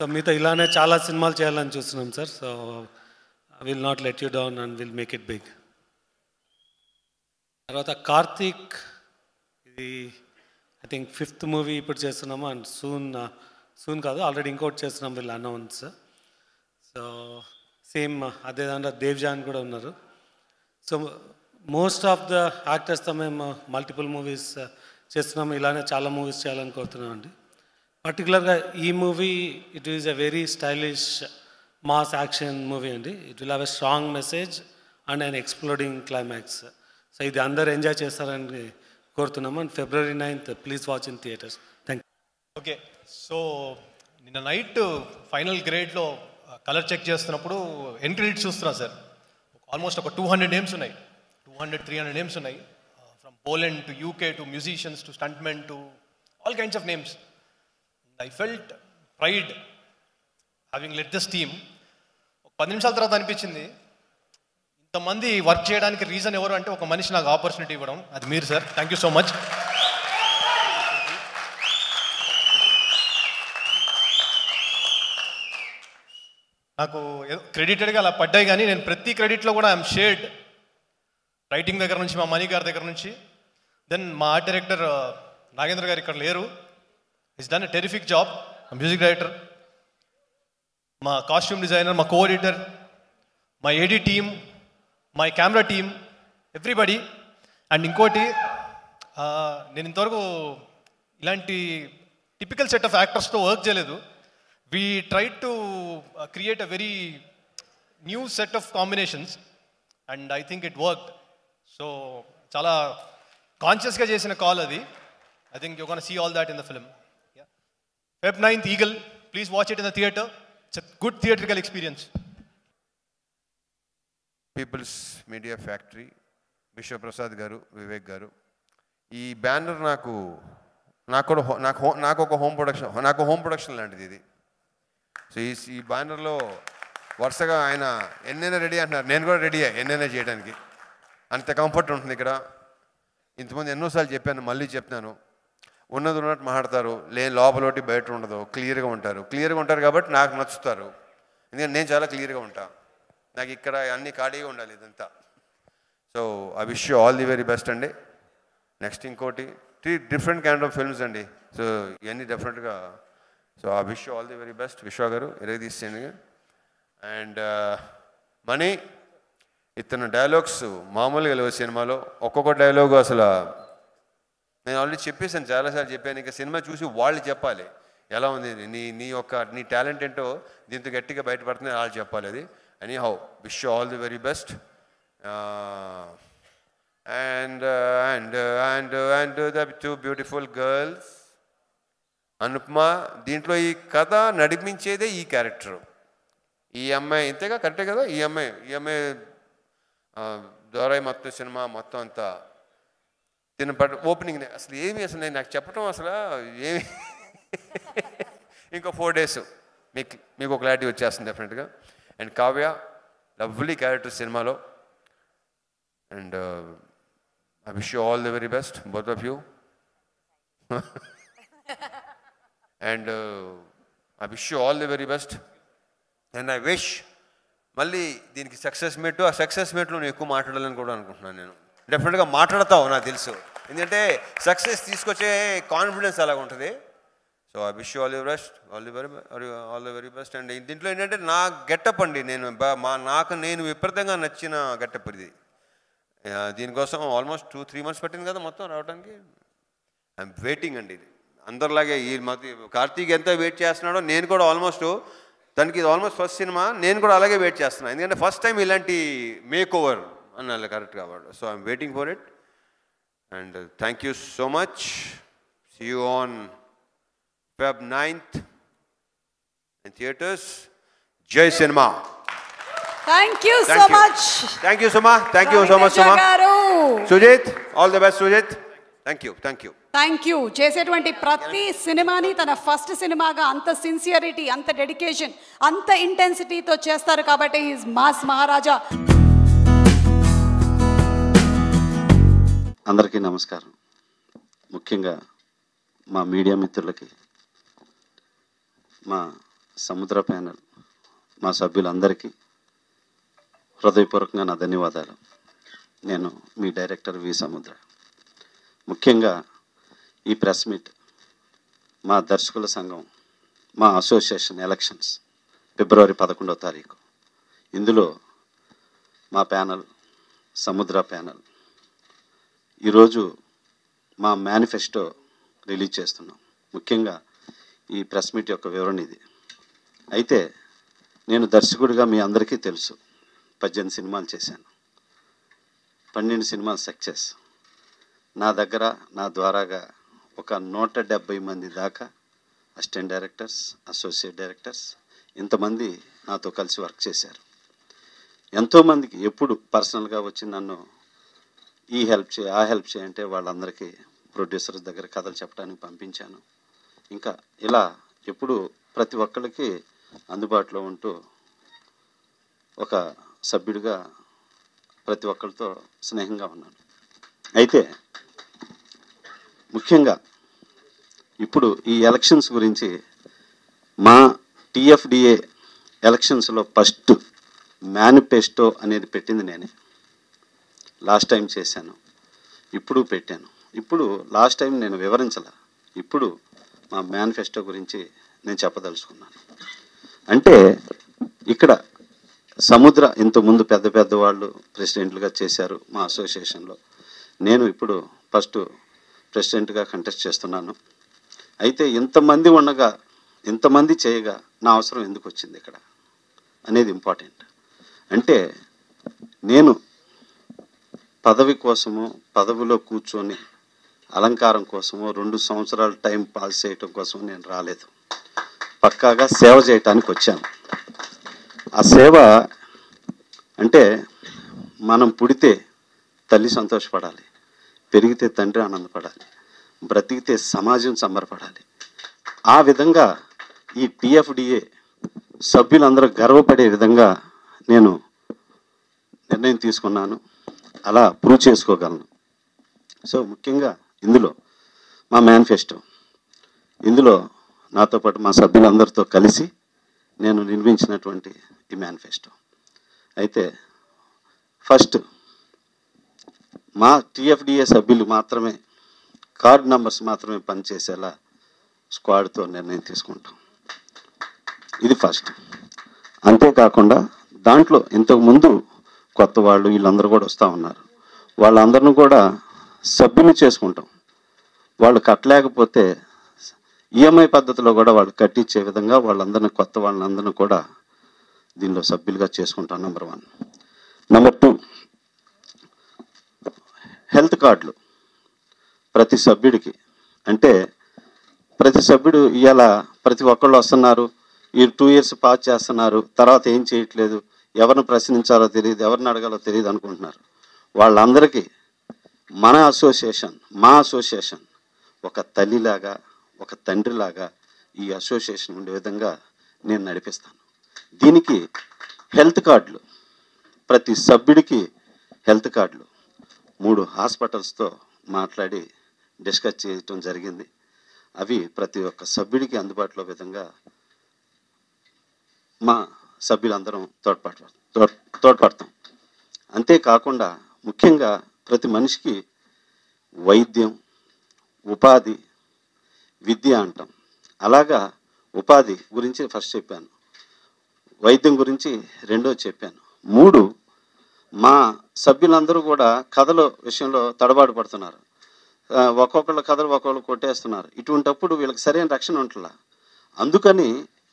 సో మీతో ఇలానే చాలా సినిమాలు చేయాలని చూస్తున్నాం sir. So I will not let you down and will make it big. తర్వాత కార్తీక్, ఇది ఐ థింక్ 5th మూవీ ఇప్పుడు చేస్తున్నాము. అండ్ సూన్ కాదు, ఆల్రెడీ ఇంకోటి చేస్తున్నాం, విల్ అనౌన్స్. సో సేమ్ అదే దాంట్లో దేవ్జాన్ కూడా ఉన్నారు. సో మోస్ట్ ఆఫ్ ద యాక్టర్స్తో మేము మల్టిపుల్ మూవీస్ చేస్తున్నాము. ఇలానే చాలా మూవీస్ చేయాలని కోరుతున్నామండి. పర్టికులర్గా ఈ movie it is a very stylish mass action movie అండి. It will have a strong message and an exploding climax. So ఇది అందరు ఎంజాయ్ చేస్తారని కోరుతున్నాము. And February 9th please watch in theatres. Thank you. Okay, so నిన్న night final గ్రేడ్లో colour check చేస్తున్నప్పుడు end credits చూస్తున్నా sir. Almost ఒక 200 names ఉన్నాయి, 200-300 నేమ్స్ ఉన్నాయి. From Poland to UK to musicians to stuntmen to all kinds of names. I felt pride having let this team. 10 నిమిషాల తర్వాత అనిపించింది, ఇంతమంది వర్క్ చేయడానికి రీజన్ ఎవరు అంటే ఒక మనిషి నాకు ఆపర్చునిటీ ఇవ్వడం, అది మీరు sir. Thank you so much. నాకు క్రెడిటెడ్గా అలా పడ్డాయి, కానీ నేను ప్రతి క్రెడిట్లో కూడా ఐఎమ్ షేర్డ్. రైటింగ్ దగ్గర నుంచి, మా మణి గారి దగ్గర నుంచి, దెన్ మా ఆర్ట్ డైరెక్టర్ నాగేంద్ర గారు ఇక్కడ లేరు, is done a terrific job. Music director, మా కాస్ట్యూమ్ డిజైనర్, మా కో ఎడిటర్, మా AD team, my camera team, everybody. And ఇంకోటి, నేను ఇంతవరకు ఇలాంటి టిపికల్ సెట్ ఆఫ్ యాక్టర్స్తో వర్క్ చేయలేదు. We tried to create a very new set of combinations and I think it worked. So chala conscious ga chesina call adi. I think you're going to see all that in the film. Yeah. Feb 9th Eagle, please watch it in the theater. It's a good theatrical experience. People's Media Factory, Vishwa Prasad garu, Vivek garu. ఈ banner నాకు ఒక home production లాంటిది ఇది. So ఈ బ్యానర్లో వరుసగా ఆయన ఎన్నైనా రెడీ అంటున్నారు, నేను కూడా రెడీ ఎన్నైనా చేయడానికి. అంత కంఫర్ట్ ఉంటుంది ఇక్కడ. ఇంతమంది ఎన్నోసార్లు చెప్పాను, మళ్ళీ చెప్తున్నాను, ఉన్నది ఉన్నట్టు మాట్లాడతారు, లోపల ఒకటి బయట ఉండదు, క్లియర్గా ఉంటారు కాబట్టి నాకు నచ్చుతారు. ఎందుకంటే నేను చాలా క్లియర్గా ఉంటాను. నాకు ఇక్కడ అన్ని ఖాళీగా ఉండాలి ఇదంతా. So I wish you all the very best అండి. నెక్స్ట్ ఇంకోటి 3 డిఫరెంట్ కైండ్ ఆఫ్ ఫిల్మ్స్ అండి. సో ఇవన్నీ డెఫినెట్గా. So I wish you all the very best. విశ్వ గారు తీసేయండి. అండ్ మనీ, ఇతను డైలాగ్స్ మామూలుగా లేవు సినిమాలో. ఒక్కొక్క డైలాగు అసలు నేను ఆల్రెడీ చెప్పేసాను, చాలాసార్లు చెప్పాను. ఇంకా సినిమా చూసి వాళ్ళు చెప్పాలి ఎలా ఉంది, నీ టాలెంట్ ఏంటో దీంతో గట్టిగా బయటపడుతుంది, వాళ్ళు చెప్పాలి అది. Any how wish you all the very best. And the 2 beautiful girls, Anupama. దీంట్లో ఈ కథ నడిపించేదే ఈ క్యారెక్టరు. ఈ అమ్మాయి ఇంతేగా, కరెక్టే కదా. ఈ అమ్మాయి ద్వారా మొత్తం సినిమా మొత్తం అంతా ఓపెనింగ్ అసలు నాకు చెప్పడం అసలు ఏమి ఇంకో 4 days మీకు క్లారిటీ వచ్చేస్తుంది డెఫినెట్గా. అండ్ కావ్య, లవ్లీ క్యారెక్టర్ సినిమాలో. And I wish you all the very best, both of you. And I wish you all the very best. And I wish మళ్ళీ దీనికి సక్సెస్ మీట్, ఆ సక్సెస్ మీట్లో నేను ఎక్కువ మాట్లాడాలని కూడా అనుకుంటున్నాను. నేను డెఫినెట్గా మాట్లాడతావు, నాకు తెలుసు. ఎందుకంటే సక్సెస్ తీసుకొచ్చే కాన్ఫిడెన్స్ అలాగ ఉంటుంది. So I wish you all the best, all the very best. And దీంట్లో ఏంటంటే నా గెటప్ అండి, నేను విపరీతంగా నచ్చిన గెటప్ ఇది. దీనికోసం ఆల్మోస్ట్ 2-3 months పట్టింది కదా మొత్తం రావడానికి. ఐఎమ్ వెయిటింగ్ అండి. అందరిలాగే ఈ కార్తీక్ ఎంత వెయిట్ చేస్తున్నాడో నేను కూడా ఆల్మోస్ట్, తనకి ఇది ఆల్మోస్ట్ ఫస్ట్ సినిమా, నేను కూడా అలాగే వెయిట్ చేస్తున్నాను. ఎందుకంటే ఫస్ట్ టైం ఇలాంటి మేక్ ఓవర్ అన్నాను కరెక్ట్ కాబట్టి. So I'm waiting for it. And thank you so much. See you on Feb 9th in theaters. Jai Cinema. Thank you so much. Thank you, Suma. Thank you so much, Suma. Sujit, all the best, Sujit. Thank you. Thank you. చేసేటువంటి ప్రతి సినిమాని తన first సినిమాగా అంత sincerity, అంత dedication, అంత ఇంటెన్సిటీతో చేస్తారు కాబట్టి హీస్ మాస్ మహారాజా. అందరికీ నమస్కారం. ముఖ్యంగా మా మీడియా మిత్రులకి, మా సముద్ర ప్యానెల్ మా సభ్యులందరికీ హృదయపూర్వకంగా నా ధన్యవాదాలు. నేను మీ డైరెక్టర్ వి సముద్ర. ముఖ్యంగా ఈ ప్రెస్ మీట్ మా దర్శకుల సంఘం, మా అసోసియేషన్ ఎలక్షన్స్ ఫిబ్రవరి 11వ తారీఖు. ఇందులో మా ప్యానల్ సముద్ర ప్యానల్ ఈరోజు మా మేనిఫెస్టో రిలీజ్ చేస్తున్నాం. ముఖ్యంగా ఈ ప్రెస్ మీట్ యొక్క వివరణ ఇది. అయితే నేను దర్శకుడిగా మీ అందరికీ తెలుసు, 18 సినిమాలు చేశాను, 12 సినిమాలు సక్సెస్. నా దగ్గర నా ద్వారాగా ఒక 170 మంది దాకా అసిస్టెంట్ డైరెక్టర్స్, అసోసియేట్ డైరెక్టర్స్ ఇంతమంది నాతో కలిసి వర్క్ చేశారు. ఎంతోమందికి ఎప్పుడు పర్సనల్గా వచ్చి నన్ను ఈ హెల్ప్ చేయి, ఆ హెల్ప్ చేయంటే వాళ్ళందరికీ ప్రొడ్యూసర్స్ దగ్గర కథలు చెప్పడానికి పంపించాను. ఇంకా ఇలా ఎప్పుడు ప్రతి ఒక్కరికి అందుబాటులో ఉంటూ ఒక సభ్యుడిగా ప్రతి ఒక్కరితో స్నేహంగా ఉన్నాను. అయితే ముఖ్యంగా ఇప్పుడు ఈ ఎలక్షన్స్ గురించి మా టీఎఫ్డిఏ ఎలక్షన్స్లో ఫస్ట్ మేనిఫెస్టో అనేది పెట్టింది నేనే. లాస్ట్ టైం చేశాను, ఇప్పుడు పెట్టాను. ఇప్పుడు లాస్ట్ టైం నేను వివరించలా, ఇప్పుడు మా మేనిఫెస్టో గురించి నేను చెప్పదలుచుకున్నాను. అంటే ఇక్కడ సముద్ర ఇంతకుముందు పెద్ద పెద్ద వాళ్ళు ప్రెసిడెంట్లుగా చేశారు మా అసోసియేషన్లో. నేను ఇప్పుడు ఫస్ట్ ప్రెసిడెంట్గా కంటెస్ట్ చేస్తున్నాను. అయితే ఇంతమంది ఉండగా, ఇంతమంది చేయగా నా అవసరం ఎందుకు వచ్చింది ఇక్కడ అనేది ఇంపార్టెంట్. అంటే నేను పదవి కోసమో, పదవిలో కూర్చొని అలంకారం కోసమో, 2 సంవత్సరాలు టైం పాస్ చేయటం కోసం నేను రాలేదు. పక్కాగా సేవ చేయటానికి వచ్చాను. ఆ సేవ అంటే మనం పుడితే తల్లి సంతోషపడాలి, పెరిగితే తండ్రి ఆనందపడాలి, బ్రతికితే సమాజం సంబరపడాలి. ఆ విధంగా ఈ టీఎఫ్డిఏ సభ్యులందరూ గర్వపడే విధంగా నేను నిర్ణయం తీసుకున్నాను. అలా ప్రూవ్ చేసుకోగలను. సో ముఖ్యంగా ఇందులో మా మేనిఫెస్టో, ఇందులో నాతో పాటు మా సభ్యులందరితో కలిసి నేను నిర్మించినటువంటి ఈ మేనిఫెస్టో. అయితే ఫస్ట్ మా టీఎఫ్డిఏ సభ్యులు మాత్రమే, కార్డ్ నంబర్స్ మాత్రమే పనిచేసేలా స్క్వాడ్తో నిర్ణయం తీసుకుంటాం. ఇది ఫస్ట్. అంతేకాకుండా దాంట్లో ఇంతకుముందు కొత్త వాళ్ళు వీళ్ళందరూ కూడా వస్తూ ఉన్నారు. వాళ్ళందరినీ కూడా సభ్యులు చేసుకుంటాం. వాళ్ళు కట్టలేకపోతే ఈఎంఐ పద్ధతిలో కూడా వాళ్ళు కట్టించే విధంగా వాళ్ళందరినీ, కొత్త వాళ్ళందరినీ కూడా దీనిలో సభ్యులుగా చేసుకుంటాం. నెంబర్ 1. నెంబర్ 2, హెల్త్ కార్డులు ప్రతి సభ్యుడికి. అంటే ప్రతి సభ్యుడు ఇవాళ ప్రతి ఒక్కళ్ళు వస్తున్నారు, ఈ 2 ఇయర్స్ పాస్ చేస్తున్నారు, తర్వాత ఏం చేయట్లేదు, ఎవరిని ప్రశ్నించాలో తెలియదు, ఎవరిని అడగాలో తెలియదు అనుకుంటున్నారు. వాళ్ళందరికీ మన అసోసియేషన్, మా అసోసియేషన్ ఒక తల్లిలాగా, ఒక తండ్రిలాగా ఈ అసోసియేషన్ ఉండే విధంగా నేను నడిపిస్తాను. దీనికి హెల్త్ కార్డులు, ప్రతి సభ్యుడికి హెల్త్ కార్డులు 3 హాస్పిటల్స్తో మాట్లాడి డిస్కస్ చేయటం జరిగింది. అవి ప్రతి ఒక్క సభ్యుడికి అందుబాటులో విధంగా మా సభ్యులందరం తోడ్పడతాం. అంతేకాకుండా ముఖ్యంగా ప్రతి మనిషికి వైద్యం, ఉపాధి, విద్య అంటాం. అలాగా ఉపాధి గురించి ఫస్ట్ చెప్పాను, వైద్యం గురించి రెండో చెప్పాను. 3, మా సభ్యులందరూ కూడా కథల విషయంలో తడబాటు పడుతున్నారు. ఒక్కొక్కళ్ళ కథలు ఒక్కొక్కళ్ళు కొట్టేస్తున్నారు. ఇటువంటప్పుడు వీళ్ళకి సరైన రక్షణ ఉంటుందా. అందుకని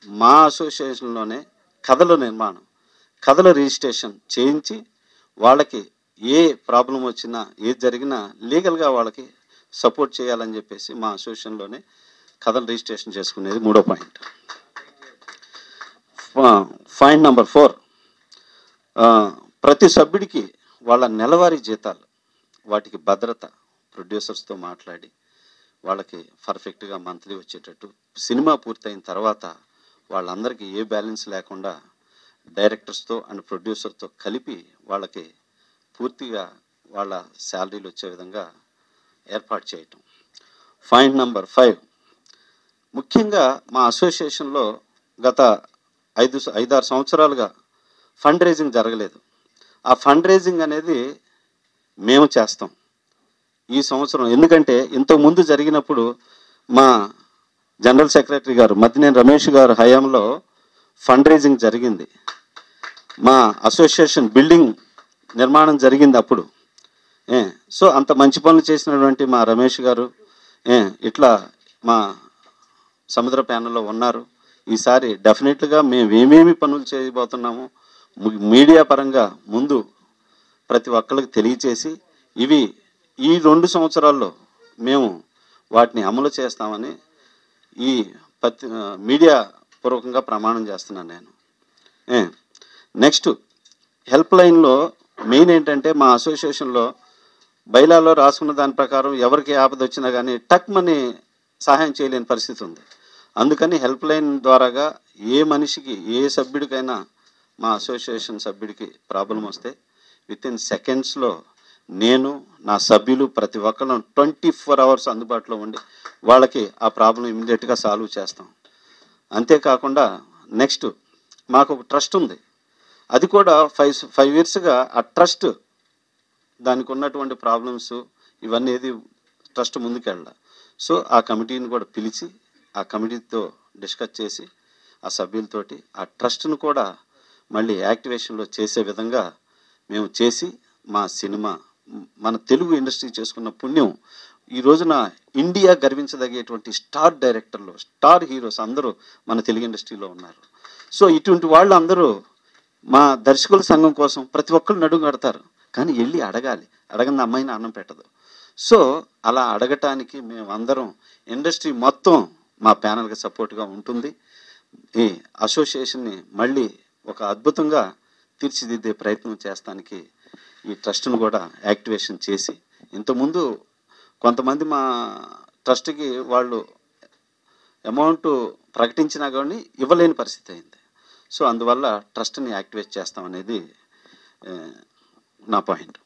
మా అసోసియేషన్లోనే కథల నిర్మాణం, కథల రిజిస్ట్రేషన్ చేయించి వాళ్ళకి ఏ ప్రాబ్లం వచ్చినా, ఏది జరిగినా లీగల్గా వాళ్ళకి సపోర్ట్ చేయాలని చెప్పేసి మా అసోసియేషన్లోనే కథలు రిజిస్ట్రేషన్ చేసుకునేది 3వ పాయింట్. పాయింట్ నెంబర్ 4, ప్రతి సభ్యుడికి వాళ్ళ నెలవారీ జీతాలు, వాటికి భద్రత ప్రొడ్యూసర్స్తో మాట్లాడి వాళ్ళకి పర్ఫెక్ట్గా మంత్లీ వచ్చేటట్టు, సినిమా పూర్తయిన తర్వాత వాళ్ళందరికీ ఏ బ్యాలెన్స్ లేకుండా డైరెక్టర్స్తో అండ్ ప్రొడ్యూసర్తో కలిపి వాళ్ళకి పూర్తిగా వాళ్ళ శాలరీలు వచ్చే విధంగా ఏర్పాటు చేయటం. పాయింట్ నెంబర్ 5, ముఖ్యంగా మా అసోసియేషన్లో గత 5-6 సంవత్సరాలుగా ఫండ్ రైజింగ్ జరగలేదు. ఆ ఫండ్ రైజింగ్ అనేది మేము చేస్తాం ఈ సంవత్సరం. ఎందుకంటే ఇంతకుముందు జరిగినప్పుడు మా జనరల్ సెక్రటరీ గారు మద్దినేని రమేష్ గారు హయాంలో ఫండ్ రైజింగ్ జరిగింది. మా అసోసియేషన్ బిల్డింగ్ నిర్మాణం జరిగింది అప్పుడు. సో అంత మంచి పనులు చేసినటువంటి మా రమేష్ గారు ఇట్లా మా సముద్ర ప్యానెల్లో ఉన్నారు. ఈసారి డెఫినెట్గా మేము ఏమేమి పనులు చేయబోతున్నామో మీడియా పరంగా ముందు ప్రతి ఒక్కరికి తెలియచేసి ఇవి ఈ 2 సంవత్సరాల్లో మేము వాటిని అమలు చేస్తామని ఈ మీడియా పూర్వకంగా ప్రమాణం చేస్తున్నాను నేను. నెక్స్ట్ హెల్ప్ లైన్లో మెయిన్ ఏంటంటే మా అసోసియేషన్లో బైలాలో రాసుకున్న దాని ప్రకారం ఎవరికి ఆపద వచ్చినా కానీ టక్మని సహాయం చేయలేని పరిస్థితి ఉంది. అందుకని హెల్ప్ లైన్ ద్వారాగా ఏ మనిషికి ఏ సభ్యుడికైనా మా అసోసియేషన్ సభ్యుడికి ప్రాబ్లం వస్తే వితిన్ సెకండ్స్లో నేను నా సభ్యులు ప్రతి ఒక్కరు 24 hours అందుబాటులో ఉండి వాళ్ళకి ఆ ప్రాబ్లం ఇమ్మీడియట్గా సాల్వ్ చేస్తాం. అంతేకాకుండా నెక్స్ట్ మాకు ఒక ట్రస్ట్ ఉంది. అది కూడా 5 yearsగా ఆ ట్రస్ట్ దానికి ఉన్నటువంటి ప్రాబ్లమ్స్ ఇవన్నీ ఏది ట్రస్ట్ ముందుకెళ్ళాలి. సో ఆ కమిటీని కూడా పిలిచి ఆ కమిటీతో డిస్కస్ చేసి ఆ సభ్యులతోటి ఆ ట్రస్ట్ను కూడా మళ్ళీ యాక్టివేషన్లో చేసే విధంగా మేము చేసి మా సినిమా మన తెలుగు ఇండస్ట్రీ చేసుకున్న పుణ్యం ఈ రోజున ఇండియా గర్వించదగేటువంటి స్టార్ డైరెక్టర్లు స్టార్ హీరోస్ అందరూ మన తెలుగు ఇండస్ట్రీలో ఉన్నారు. సో ఇటువంటి వాళ్ళు అందరూ మా దర్శకుల సంఘం కోసం ప్రతి ఒక్కరు నడుము కడతారు, కానీ వెళ్ళి అడగాలి. అడగని అమ్మాయిని అన్నం పెట్టదు. సో అలా అడగటానికి మేము అందరం ఇండస్ట్రీ మొత్తం మా ప్యానల్కి సపోర్ట్గా ఉంటుంది. ఈ అసోసియేషన్ని మళ్ళీ ఒక అద్భుతంగా తీర్చిదిద్దే ప్రయత్నం చేస్తానికి ఈ ట్రస్ట్ను కూడా యాక్టివేషన్ చేసి, ఇంతకుముందు కొంతమంది మా ట్రస్ట్కి వాళ్ళు అమౌంట్ ప్రకటించినా కానీ ఇవ్వలేని పరిస్థితి అయింది. సో అందువల్ల ట్రస్ట్ని యాక్టివేట్ చేస్తామనేది నా పాయింట్.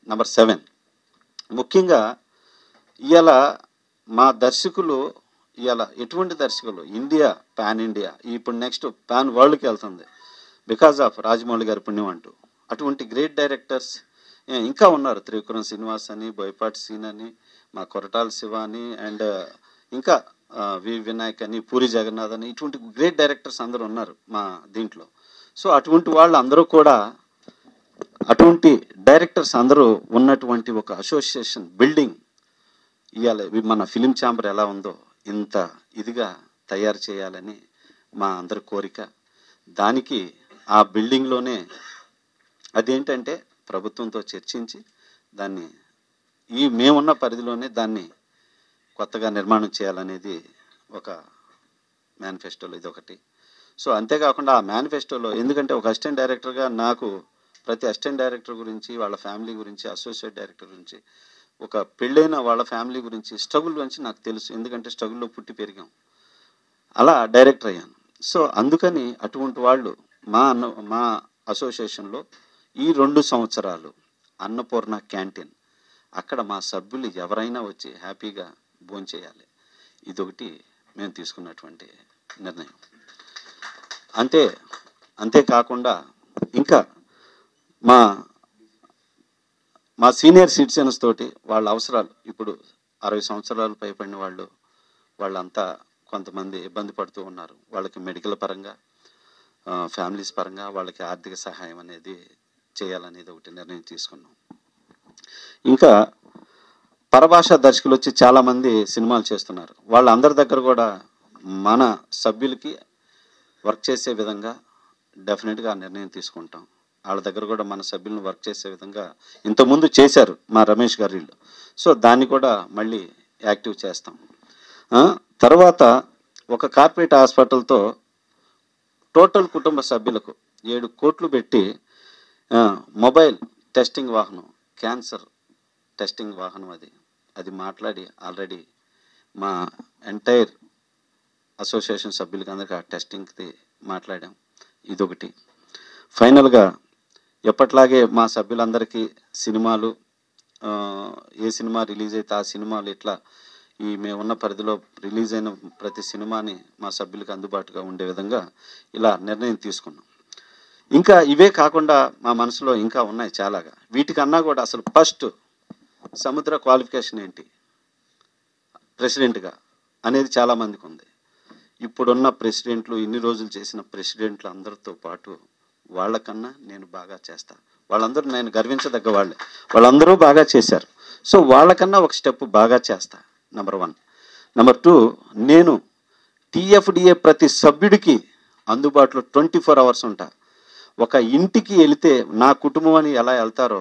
నెంబర్ 7, ముఖ్యంగా ఇవాళ మా దర్శకులు ఇవాళ ఎటువంటి దర్శకులు ఇండియా పాన్ ఇండియా ఇప్పుడు నెక్స్ట్ పాన్ వరల్డ్కి వెళ్తుంది బికాజ్ ఆఫ్ రాజమౌళి గారి పుణ్యం అంటూ. అటువంటి గ్రేట్ డైరెక్టర్స్ ఇంకా ఉన్నారు. త్రివిక్రమ్ శ్రీనివాస్ అని, బోయపాటి సీన్ అని, మా కొరటాల శివ అని, అండ్ ఇంకా వి వినాయక్ అని, పూరి జగన్నాథ్ అని, ఇటువంటి గ్రేట్ డైరెక్టర్స్ అందరూ ఉన్నారు మా దీంట్లో. సో అటువంటి వాళ్ళు అందరూ కూడా అటువంటి డైరెక్టర్స్ అందరూ ఉన్నటువంటి ఒక అసోసియేషన్ బిల్డింగ్ ఇవాళ మన ఫిలిం ఛాంబర్ ఎలా ఉందో ఇంత ఇదిగా తయారు చేయాలని మా అందరి కోరిక. దానికి ఆ బిల్డింగ్లోనే అదేంటంటే ప్రభుత్వంతో చర్చించి దాన్ని మేమున్న పరిధిలోనే దాన్ని కొత్తగా నిర్మాణం చేయాలనేది ఒక మేనిఫెస్టోలో ఇది ఒకటి. సో అంతేకాకుండా ఆ మేనిఫెస్టోలో ఎందుకంటే ఒక అసిస్టెంట్ డైరెక్టర్గా నాకు ప్రతి అసిస్టెంట్ డైరెక్టర్ గురించి, వాళ్ళ ఫ్యామిలీ గురించి, అసోసియేట్ డైరెక్టర్ గురించి, ఒక పెళ్ళైన వాళ్ళ ఫ్యామిలీ గురించి, స్ట్రగుల్ గురించి నాకు తెలుసు. ఎందుకంటే స్ట్రగుల్లో పుట్టి పెరిగాం, అలా డైరెక్టర్ అయ్యాను. సో అందుకని అటువంటి వాళ్ళు మా అసోసియేషన్లో ఈ 2 సంవత్సరాలు అన్నపూర్ణ క్యాంటీన్ అక్కడ మా సభ్యులు ఎవరైనా వచ్చి హ్యాపీగా భోంచేయాలి. ఇదొకటి మేము తీసుకున్నటువంటి నిర్ణయం. అంతేకాకుండా ఇంకా మా సీనియర్ సిటిజన్స్ తోటి వాళ్ళ అవసరాలు ఇప్పుడు 60 సంవత్సరాలు పైబడిన వాళ్ళంతా కొంతమంది ఇబ్బంది పడుతూ ఉన్నారు. వాళ్ళకి మెడికల్ పరంగా, ఫ్యామిలీస్ పరంగా వాళ్ళకి ఆర్థిక సహాయం అనేది చేయాలనేది ఒకటి నిర్ణయం తీసుకున్నాం. ఇంకా పరభాషా దర్శకులు వచ్చి చాలామంది సినిమాలు చేస్తున్నారు. వాళ్ళందరి దగ్గర కూడా మన సభ్యులకి వర్క్ చేసే విధంగా డెఫినెట్గా నిర్ణయం తీసుకుంటాం. వాళ్ళ దగ్గర కూడా మన సభ్యులను వర్క్ చేసే విధంగా ఇంతకుముందు చేశారు మా రమేష్ గారు. సో దాన్ని కూడా మళ్ళీ యాక్టివ్ చేస్తాం. తర్వాత ఒక కార్పొరేట్ హాస్పిటల్తో టోటల్ కుటుంబ సభ్యులకు 7 కోట్లు పెట్టి మొబైల్ టెస్టింగ్ వాహనం, క్యాన్సర్ టెస్టింగ్ వాహనం అది మాట్లాడి ఆల్రెడీ మా ఎంటైర్ అసోసియేషన్ సభ్యులకి అందరికీ ఆ టెస్టింగ్కి మాట్లాడాం. ఇదొకటి. ఫైనల్గా ఎప్పట్లాగే మా సభ్యులందరికీ సినిమాలు ఏ సినిమా రిలీజ్ అయితే ఆ సినిమాలు ఇట్లా మేమున్న పరిధిలో రిలీజ్ అయిన ప్రతి సినిమాని మా సభ్యులకు అందుబాటుగా ఉండే విధంగా ఇలా నిర్ణయం తీసుకున్నాం. ఇంకా ఇవే కాకుండా మా మనసులో ఇంకా ఉన్నాయి చాలాగా. వీటికన్నా కూడా అసలు ఫస్ట్ సముద్ర క్వాలిఫికేషన్ ఏంటి ప్రెసిడెంట్గా అనేది చాలామందికి ఉంది. ఇప్పుడున్న ప్రెసిడెంట్లు, ఇన్ని రోజులు చేసిన ప్రెసిడెంట్లు అందరితో పాటు వాళ్ళకన్నా నేను బాగా చేస్తా. వాళ్ళందరూ నేను గర్వించదగ్గ వాళ్ళే, వాళ్ళందరూ బాగా చేశారు. సో వాళ్ళకన్నా ఒక స్టెప్ బాగా చేస్తా, నెంబర్ 1. నెంబర్ 2, నేను TFDA ప్రతి సభ్యుడికి అందుబాటులో 24 hours ఉంటా. ఒక ఇంటికి వెళితే నా కుటుంబం అని ఎలా వెళ్తారో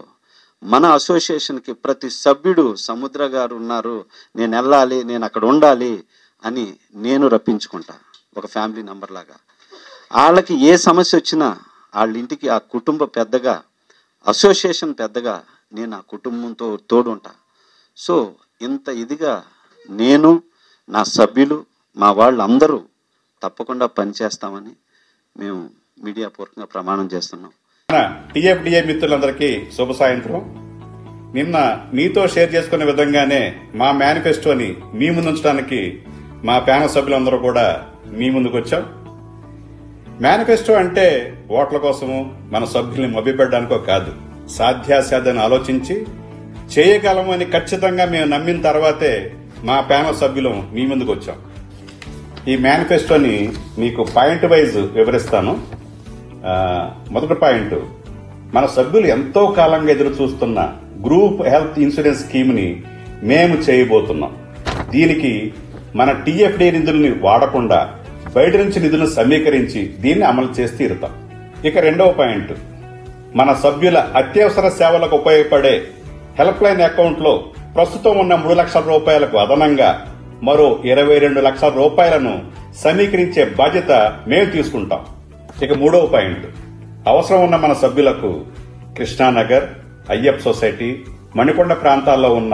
మన అసోసియేషన్కి ప్రతి సభ్యుడు సముద్ర గారు ఉన్నారు, నేను వెళ్ళాలి, నేను అక్కడ ఉండాలి అని నేను రప్పించుకుంటా, ఒక ఫ్యామిలీ మెంబర్ లాగా. వాళ్ళకి ఏ సమస్య వచ్చినా వాళ్ళ ఇంటికి ఆ కుటుంబ పెద్దగా, అసోసియేషన్ పెద్దగా నేను ఆ కుటుంబంతో తోడుంటా. సో ఇంత ఇదిగా నేను, నా సభ్యులు, మా వాళ్ళందరూ తప్పకుండా పనిచేస్తామని మేము మీడియా పూర్వకంగా ప్రమాణం చేస్తున్నాం. TFDA మిత్రులందరికీ శుభ సాయంత్రం. నిన్న మీతో షేర్ చేసుకునే విధంగానే మా మేనిఫెస్టోని మీ ముందు ఉంచడానికి మా ప్యానల్ సభ్యులందరూ కూడా మీ ముందుకు వచ్చాం. మేనిఫెస్టో అంటే ఓట్ల కోసము మన సభ్యుల్ని మభ్యపెట్టడానికో కాదు, సాధ్యాసాధ్యాన్ని ఆలోచించి చేయగలము అని ఖచ్చితంగా మేము నమ్మిన తర్వాతే మా ప్యానల్ సభ్యులు మీ ముందుకు వచ్చాం. ఈ మేనిఫెస్టోని మీకు పాయింట్ వైజ్ వివరిస్తాను. మొదటి పాయింట్, మన సభ్యులు ఎంతో కాలంగా ఎదురు చూస్తున్న గ్రూప్ హెల్త్ ఇన్సూరెన్స్ స్కీమ్ ని మేము చేయబోతున్నాం. దీనికి మన TFDA నిధుల్ని వాడకుండా బయట నుంచి నిధులను సమీకరించి దీన్ని అమలు చేసి తీరుతాం. ఇక రెండవ పాయింట్, మన సభ్యుల అత్యవసర సేవలకు ఉపయోగపడే హెల్ప్ లైన్ అకౌంట్ లో ప్రస్తుతం ఉన్న 3 లక్షల రూపాయలకు అదనంగా మరో 22 లక్షల రూపాయలను సమీకరించే బాధ్యత మేము తీసుకుంటాం. ఇక మూడవ పాయింట్, అవసరం ఉన్న మన సభ్యులకు కృష్ణానగర్, అయ్యప్ప సొసైటీ, మణికొండ ప్రాంతాల్లో ఉన్న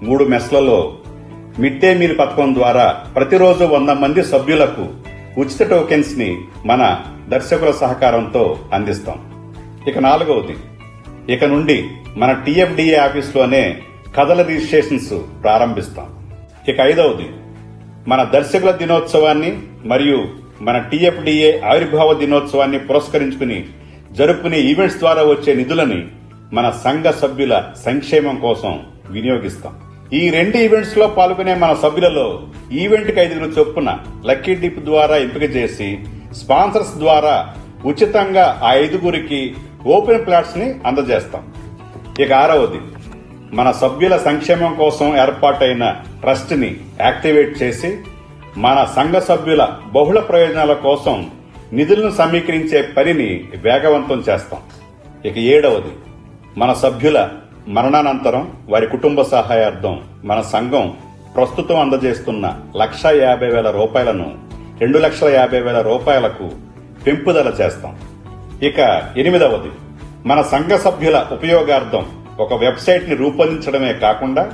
3 మెస్లలో మిడ్ డే మీల్ పథకం ద్వారా ప్రతిరోజు 100 మంది సభ్యులకు ఉచిత టోకెన్స్ ని మన దర్శకుల సహకారంతో అందిస్తాం. ఇక నాలుగవది, ఇక నుండి మన TFDA ఆఫీస్లోనే కథల రిజిస్ట్రేషన్స్ ప్రారంభిస్తాం. ఇక ఐదవది, మన దర్శకుల దినోత్సవాన్ని మరియు మన TFDA ఆవిర్భావ దినోత్సవాన్ని పురస్కరించుకుని జరుపుకునే ఈవెంట్స్ ద్వారా వచ్చే నిధులని మన సంఘ సభ్యుల సంక్షేమం కోసం వినియోగిస్తాం. ఈ 2 ఈవెంట్స్ లో పాల్గొనే మన సభ్యులలో ఈవెంట్ కి 5 చొప్పున లక్కీ డిప్ ద్వారా ఎంపిక చేసి స్పాన్సర్స్ ద్వారా ఉచితంగా ఆ 5 ఓపెన్ ప్లాట్స్ ని అందజేస్తాం. ఇక ఆరవది, మన సభ్యుల సంక్షేమం కోసం ఏర్పాటైన ట్రస్ట్ ని యాక్టివేట్ చేసి మన సంఘ సభ్యుల బహుళ ప్రయోజనాల కోసం నిధులను సమీకరించే పనిని వేగవంతం చేస్తాం. ఇక ఏడవది, మన సభ్యుల మరణానంతరం వారి కుటుంబ సహాయార్థం మన సంఘం ప్రస్తుతం అందజేస్తున్న 1,50,000 రూపాయలను 2,50,000 రూపాయలకు పెంపుదల చేస్తాం. ఇక ఎనిమిదవది, మన సంఘ సభ్యుల ఉపయోగార్థం ఒక వెబ్సైట్ ని రూపొందించడమే కాకుండా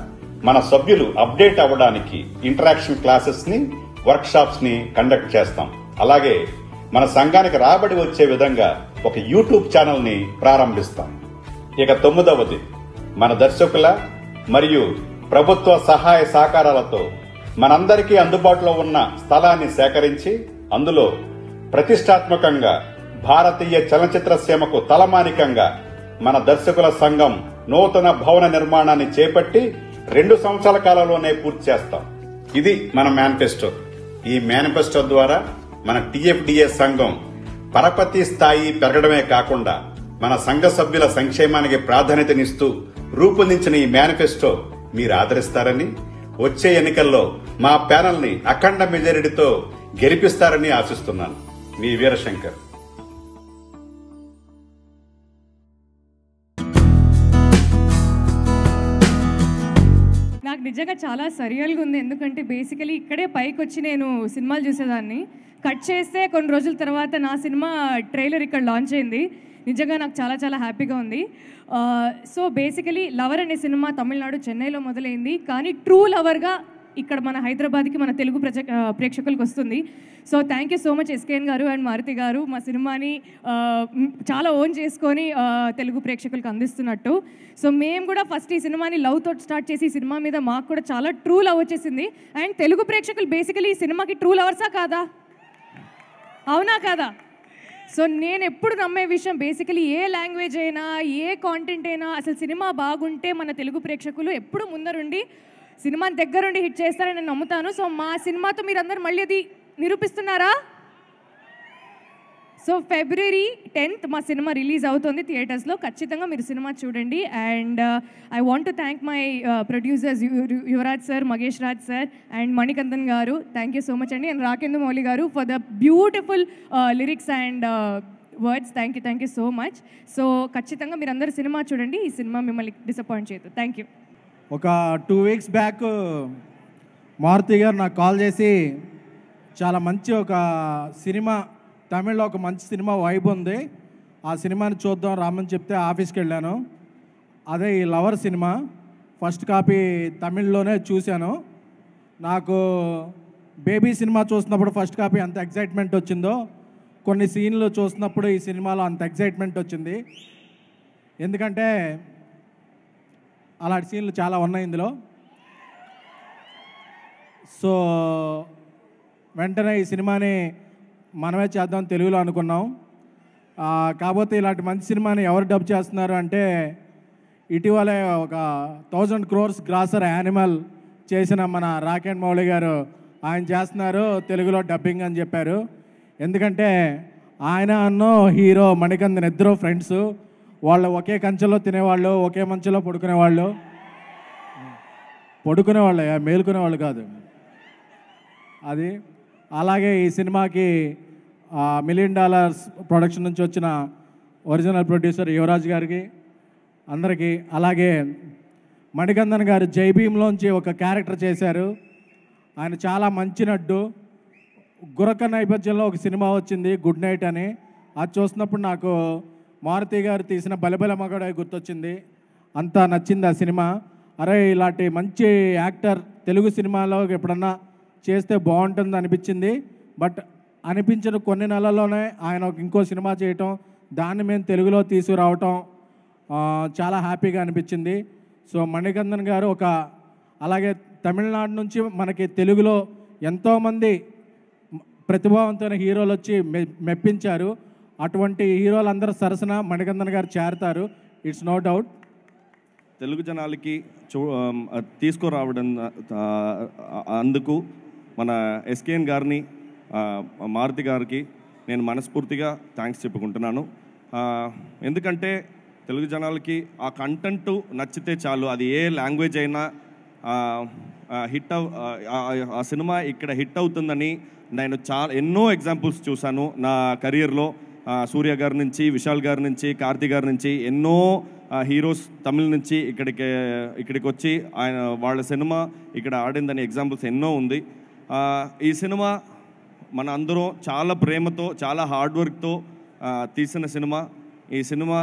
మన సభ్యులు అప్డేట్ అవ్వడానికి ఇంటరాక్షన్ క్లాసెస్ ని, వర్క్ షాప్స్ ని కండక్ట్ చేస్తాం. అలాగే మన సంఘానికి రాబడి వచ్చే విధంగా ఒక యూట్యూబ్ ఛానల్ ని ప్రారంభిస్తాం. ఇక 9వది, మన దర్శకుల మరియు ప్రభుత్వ సహాయ సహకారాలతో మనందరికీ అందుబాటులో ఉన్న స్థలాన్ని సేకరించి అందులో ప్రతిష్టాత్మకంగా భారతీయ చలనచిత్ర సీమకు తలమానికంగా మన దర్శకుల సంఘం నూతన భవన నిర్మాణాన్ని చేపట్టి 2 సంవత్సరాల కాలంలోనే పూర్తి చేస్తాం. ఇది మన మేనిఫెస్టో. ఈ మేనిఫెస్టో ద్వారా మన TFDA సంఘం పరపతి స్థాయి పెరగడమే కాకుండా మన సంఘ సభ్యుల సంక్షేమానికి ప్రాధాన్యతనిస్తూ రూపొందించిన ఈ మేనిఫెస్టో మీరు ఆదరిస్తారని, వచ్చే ఎన్నికల్లో మా ప్యానల్ ని అఖండ మెజారిటీతో గెలిపిస్తారని ఆశిస్తున్నాను. మీ వీరశంకర్. నాకు నిజంగా చాలా సరియల్గా ఉంది. ఎందుకంటే బేసికలీ ఇక్కడే పైకి వచ్చి నేను సినిమాలు చూసేదాన్ని. కట్ చేస్తే కొన్ని రోజుల తర్వాత నా సినిమా ట్రైలర్ ఇక్కడ లాంచ్ అయింది. నిజంగా నాకు చాలా చాలా హ్యాపీగా ఉంది. సో బేసికలీ లవర్ అనే సినిమా తమిళనాడు చెన్నైలో మొదలైంది. కానీ ట్రూ లవర్గా ఇక్కడ మన హైదరాబాద్కి మన తెలుగు ప్రేక్షకులకు వస్తుంది. So thank you so much SKN గారు అండ్ మారుతి గారు మా సినిమాని చాలా ఓన్ చేసుకొని తెలుగు ప్రేక్షకులకు అందిస్తున్నట్టు. సో మేము కూడా ఫస్ట్ ఈ సినిమాని లవ్తో స్టార్ట్ చేసి ఈ సినిమా మీద మాకు కూడా చాలా ట్రూ లవ్ వచ్చేసింది. అండ్ తెలుగు ప్రేక్షకులు బేసికలీ ఈ సినిమాకి ట్రూ లవర్సా కాదా? అవునా కాదా? సో నేను ఎప్పుడు నమ్మే విషయం బేసికలీ ఏ లాంగ్వేజ్ అయినా ఏ కాంటెంట్ అయినా అసలు సినిమా బాగుంటే మన తెలుగు ప్రేక్షకులు ఎప్పుడు ముందరుండి సినిమాని దగ్గరుండి హిట్ చేస్తారని నేను నమ్ముతాను. సో మా సినిమాతో మీరందరూ మళ్ళీ అది నిరూపిస్తున్నారా? సో February 10th మా సినిమా రిలీజ్ అవుతుంది థియేటర్స్లో. ఖచ్చితంగా మీరు సినిమా చూడండి. And I want to thank my producers Yuvraj sir, Magesh Raj sir and Manikandan గారు. థ్యాంక్ యూ సో మచ్ అండి. అండ్ రాకేంద్ర మౌళి గారు for the beautiful lyrics and words. Thank you so much. So ఖచ్చితంగా మీరు అందరూ సినిమా చూడండి. ఈ సినిమా మిమ్మల్ని డిసప్పాయింట్ చేయదు. Thank you. ఒక 2 weeks బ్యాక్ మారుతి గారు నాకు కాల్ చేసి చాలా మంచి ఒక సినిమా, తమిళ్లో ఒక మంచి సినిమా వైబ్ ఉంది, ఆ సినిమాని చూద్దాం రామని చెప్తే ఆఫీస్కి వెళ్ళాను. అదే ఈ లవర్ సినిమా ఫస్ట్ కాపీ తమిళ్లోనే చూశాను. నాకు బేబీ సినిమా చూసినప్పుడు ఫస్ట్ కాపీ అంత ఎగ్జైట్మెంట్ వచ్చిందో కొన్ని సీన్లు చూసినప్పుడు ఈ సినిమాలో అంత ఎగ్జైట్మెంట్ వచ్చింది. ఎందుకంటే అలాంటి సీన్లు చాలా ఉన్నాయి ఇందులో. సో వెంటనే ఈ సినిమాని మనమే చేద్దాం తెలుగులో అనుకున్నాం. కాకపోతే ఇలాంటి మంచి సినిమాని ఎవరు డబ్ చేస్తున్నారు అంటే ఇటీవలే ఒక 1000 crores గ్రాసర్ యానిమల్ చేసిన మన రాకేంద్ర మౌళి గారు ఆయన చేస్తున్నారు తెలుగులో డబ్బింగ్ అని చెప్పారు. ఎందుకంటే ఆయన అన్నో హీరో మణికందన్ ఇద్దరు ఫ్రెండ్స్, వాళ్ళు ఒకే కంచెలో తినేవాళ్ళు, ఒకే మంచులో పడుకునేవాళ్ళు, మేలుకునేవాళ్ళు కాదు అది. అలాగే ఈ సినిమాకి $1 million ప్రొడక్షన్ నుంచి వచ్చిన ఒరిజినల్ ప్రొడ్యూసర్ యువరాజ్ గారికి అందరికీ, అలాగే మణికందన్ గారు జై భీమ్లోంచి ఒక క్యారెక్టర్ చేశారు. ఆయన చాలా మంచి నడ్డు. గురక నేపథ్యంలో ఒక సినిమా వచ్చింది గుడ్ నైట్ అని, అది చూసినప్పుడు నాకు మారుతి గారు తీసిన బలబల మగడ గుర్తొచ్చింది. అంతా నచ్చింది ఆ సినిమా. అరే ఇలాంటి మంచి యాక్టర్ తెలుగు సినిమాలో ఎప్పుడన్నా చేస్తే బాగుంటుంది అనిపించింది. బట్ అనిపించిన కొన్ని నెలల్లోనే ఆయన ఇంకో సినిమా చేయటం, దాన్ని మేము తెలుగులో తీసుకురావటం చాలా హ్యాపీగా అనిపించింది. సో మణికందన్ గారు అలాగే తమిళనాడు నుంచి మనకి తెలుగులో ఎంతోమంది ప్రతిభావంతమైన హీరోలు వచ్చి మెప్పించారు. అటువంటి హీరోలందరూ సరసన మణికందన్ గారు చేరతారు, ఇట్స్ నో డౌట్. తెలుగు జనాలకి తీసుకురావడం అందుకు మన ఎస్కేఎన్ గారిని, మారుతి గారికి నేను మనస్ఫూర్తిగా థ్యాంక్స్ చెప్పుకుంటున్నాను. ఎందుకంటే తెలుగు జనాలకి ఆ కంటెంట్ నచ్చితే చాలు, అది ఏ లాంగ్వేజ్ అయినా ఆ సినిమా ఇక్కడ హిట్ అవుతుందని నేను ఎన్నో ఎగ్జాంపుల్స్ చూశాను నా కెరియర్లో. సూర్య గారి నుంచి, విశాల్ గారి నుంచి, కార్తీ గారి నుంచి ఎన్నో హీరోస్ తమిళ నుంచి ఇక్కడికి వచ్చి వాళ్ళ సినిమా ఇక్కడ ఆడిందని ఎగ్జాంపుల్స్ ఎన్నో ఉంది. ఈ సినిమా మన అందరం చాలా ప్రేమతో, చాలా హార్డ్ వర్క్తో తీసిన సినిమా. ఈ సినిమా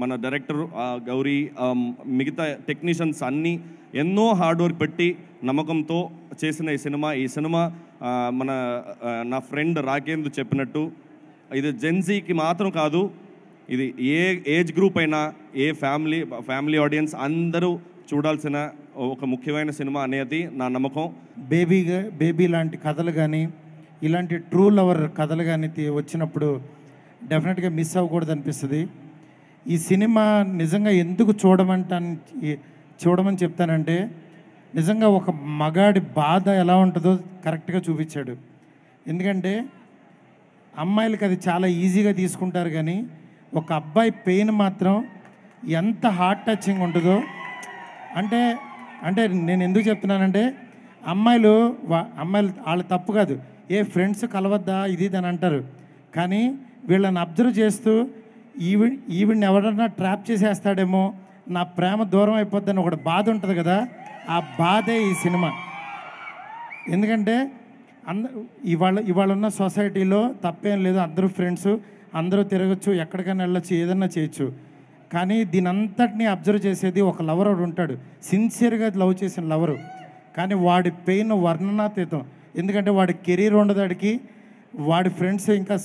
మన డైరెక్టర్ గౌరీ, మిగతా టెక్నీషియన్స్ అన్నీ ఎన్నో హార్డ్ వర్క్ పెట్టి నమ్మకంతో చేసిన ఈ సినిమా నా ఫ్రెండ్ రాకేంద్ర చెప్పినట్టు ఇది జెన్జీకి మాత్రం కాదు, ఇది ఏ ఏజ్ గ్రూప్ అయినా, ఏ ఫ్యామిలీ ఆడియన్స్ అందరూ చూడాల్సిన ఒక ముఖ్యమైన సినిమా అనేది నా నమ్మకం. బేబీ లాంటి కథలు కానీ, ఇలాంటి ట్రూ లవర్ కథలు కానీ వచ్చినప్పుడు డెఫినెట్గా మిస్ అవ్వకూడదు అనిపిస్తుంది. ఈ సినిమా నిజంగా ఎందుకు చూడమని చెప్తానంటే, నిజంగా ఒక మగాడి బాధ ఎలా ఉంటుందో కరెక్ట్గా చూపించాడు. ఎందుకంటే అమ్మాయిలకి అది చాలా ఈజీగా తీసుకుంటారు, కానీ ఒక అబ్బాయి పెయిన్ మాత్రం ఎంత హార్ట్ టచింగ్ ఉంటుందో. అంటే నేను ఎందుకు చెప్తున్నానంటే, అమ్మాయిలు వాళ్ళ తప్పు కాదు, ఏ ఫ్రెండ్స్ కలవద్దా ఇది అని అంటారు, కానీ వీళ్ళని అబ్జర్వ్ చేస్తూ ఈవిడిని ఎవరన్నా ట్రాప్ చేసేస్తాడేమో, నా ప్రేమ దూరం అయిపోద్దని ఒక బాధ ఉంటుంది కదా, ఆ బాధే ఈ సినిమా. ఎందుకంటే ఇవాళ ఉన్న సొసైటీలో తప్పేం లేదు, అందరూ ఫ్రెండ్స్, అందరూ తిరగచ్చు, ఎక్కడికైనా వెళ్ళొచ్చు, ఏదన్నా చేయొచ్చు. కానీ దీని అంతటినీ అబ్జర్వ్ చేసేది ఒక లవర్ ఉంటాడు, సిన్సియర్గా లవ్ చేసిన లవరు. కానీ వాడి పెయిన్ వర్ణనాతీతం. ఎందుకంటే వాడి కెరీర్ ఉండదాడికి, వాడి ఫ్రెండ్స్ ఇంకా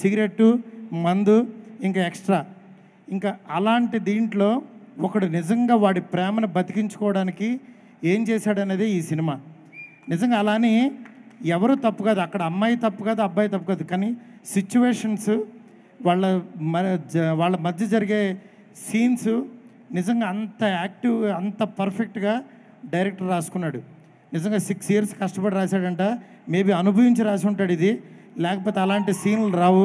సిగరెట్టు, మందు, ఇంకా ఎక్స్ట్రా. ఇంకా అలాంటి దీంట్లో ఒకడు నిజంగా వాడి ప్రేమను బతికించుకోవడానికి ఏం చేశాడనేది ఈ సినిమా. నిజంగా అలానే ఎవరు తప్పు కాదు, అక్కడ అమ్మాయి తప్పు కాదు, అబ్బాయి తప్పు కాదు. కానీ సిచ్యువేషన్స్, వాళ్ళ మధ్య జరిగే సీన్స్ నిజంగా అంత యాక్టివ్, అంత పర్ఫెక్ట్గా డైరెక్టర్ రాసుకున్నాడు. నిజంగా 6 years కష్టపడి రాశాడంట. మేబీ అనుభవించి రాసి ఉంటాడు ఇది, లేకపోతే అలాంటి సీన్లు రావు.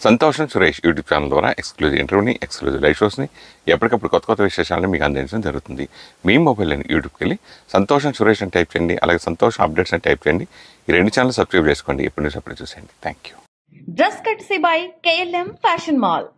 సంతోషం సురేష్ యూట్యూబ్ ఛానల్ ద్వారా ఎక్స్క్లూజివ్ ఇంటర్వ్యూని, ఎక్స్క్లూజివ్ లైవ్ షోస్ని, ఎప్పటికప్పుడు కొత్త కొత్త విశేషాలను మీకు అందించడం జరుగుతుంది. మీ మొబైల్ని యూట్యూబ్కి వెళ్ళి సంతోషం సురేష్ అని టైప్ చేయండి, అలాగే సంతోషం అప్డేట్స్ అని టైప్ చేయండి. ఈ 2 ఛానల్ సబ్స్క్రైబ్ చేసుకోండి, ఎప్పుడు న్యూస్ అప్పుడు చూసేయండి. Thank you. Dress కట్సీ by KLM fashion mall.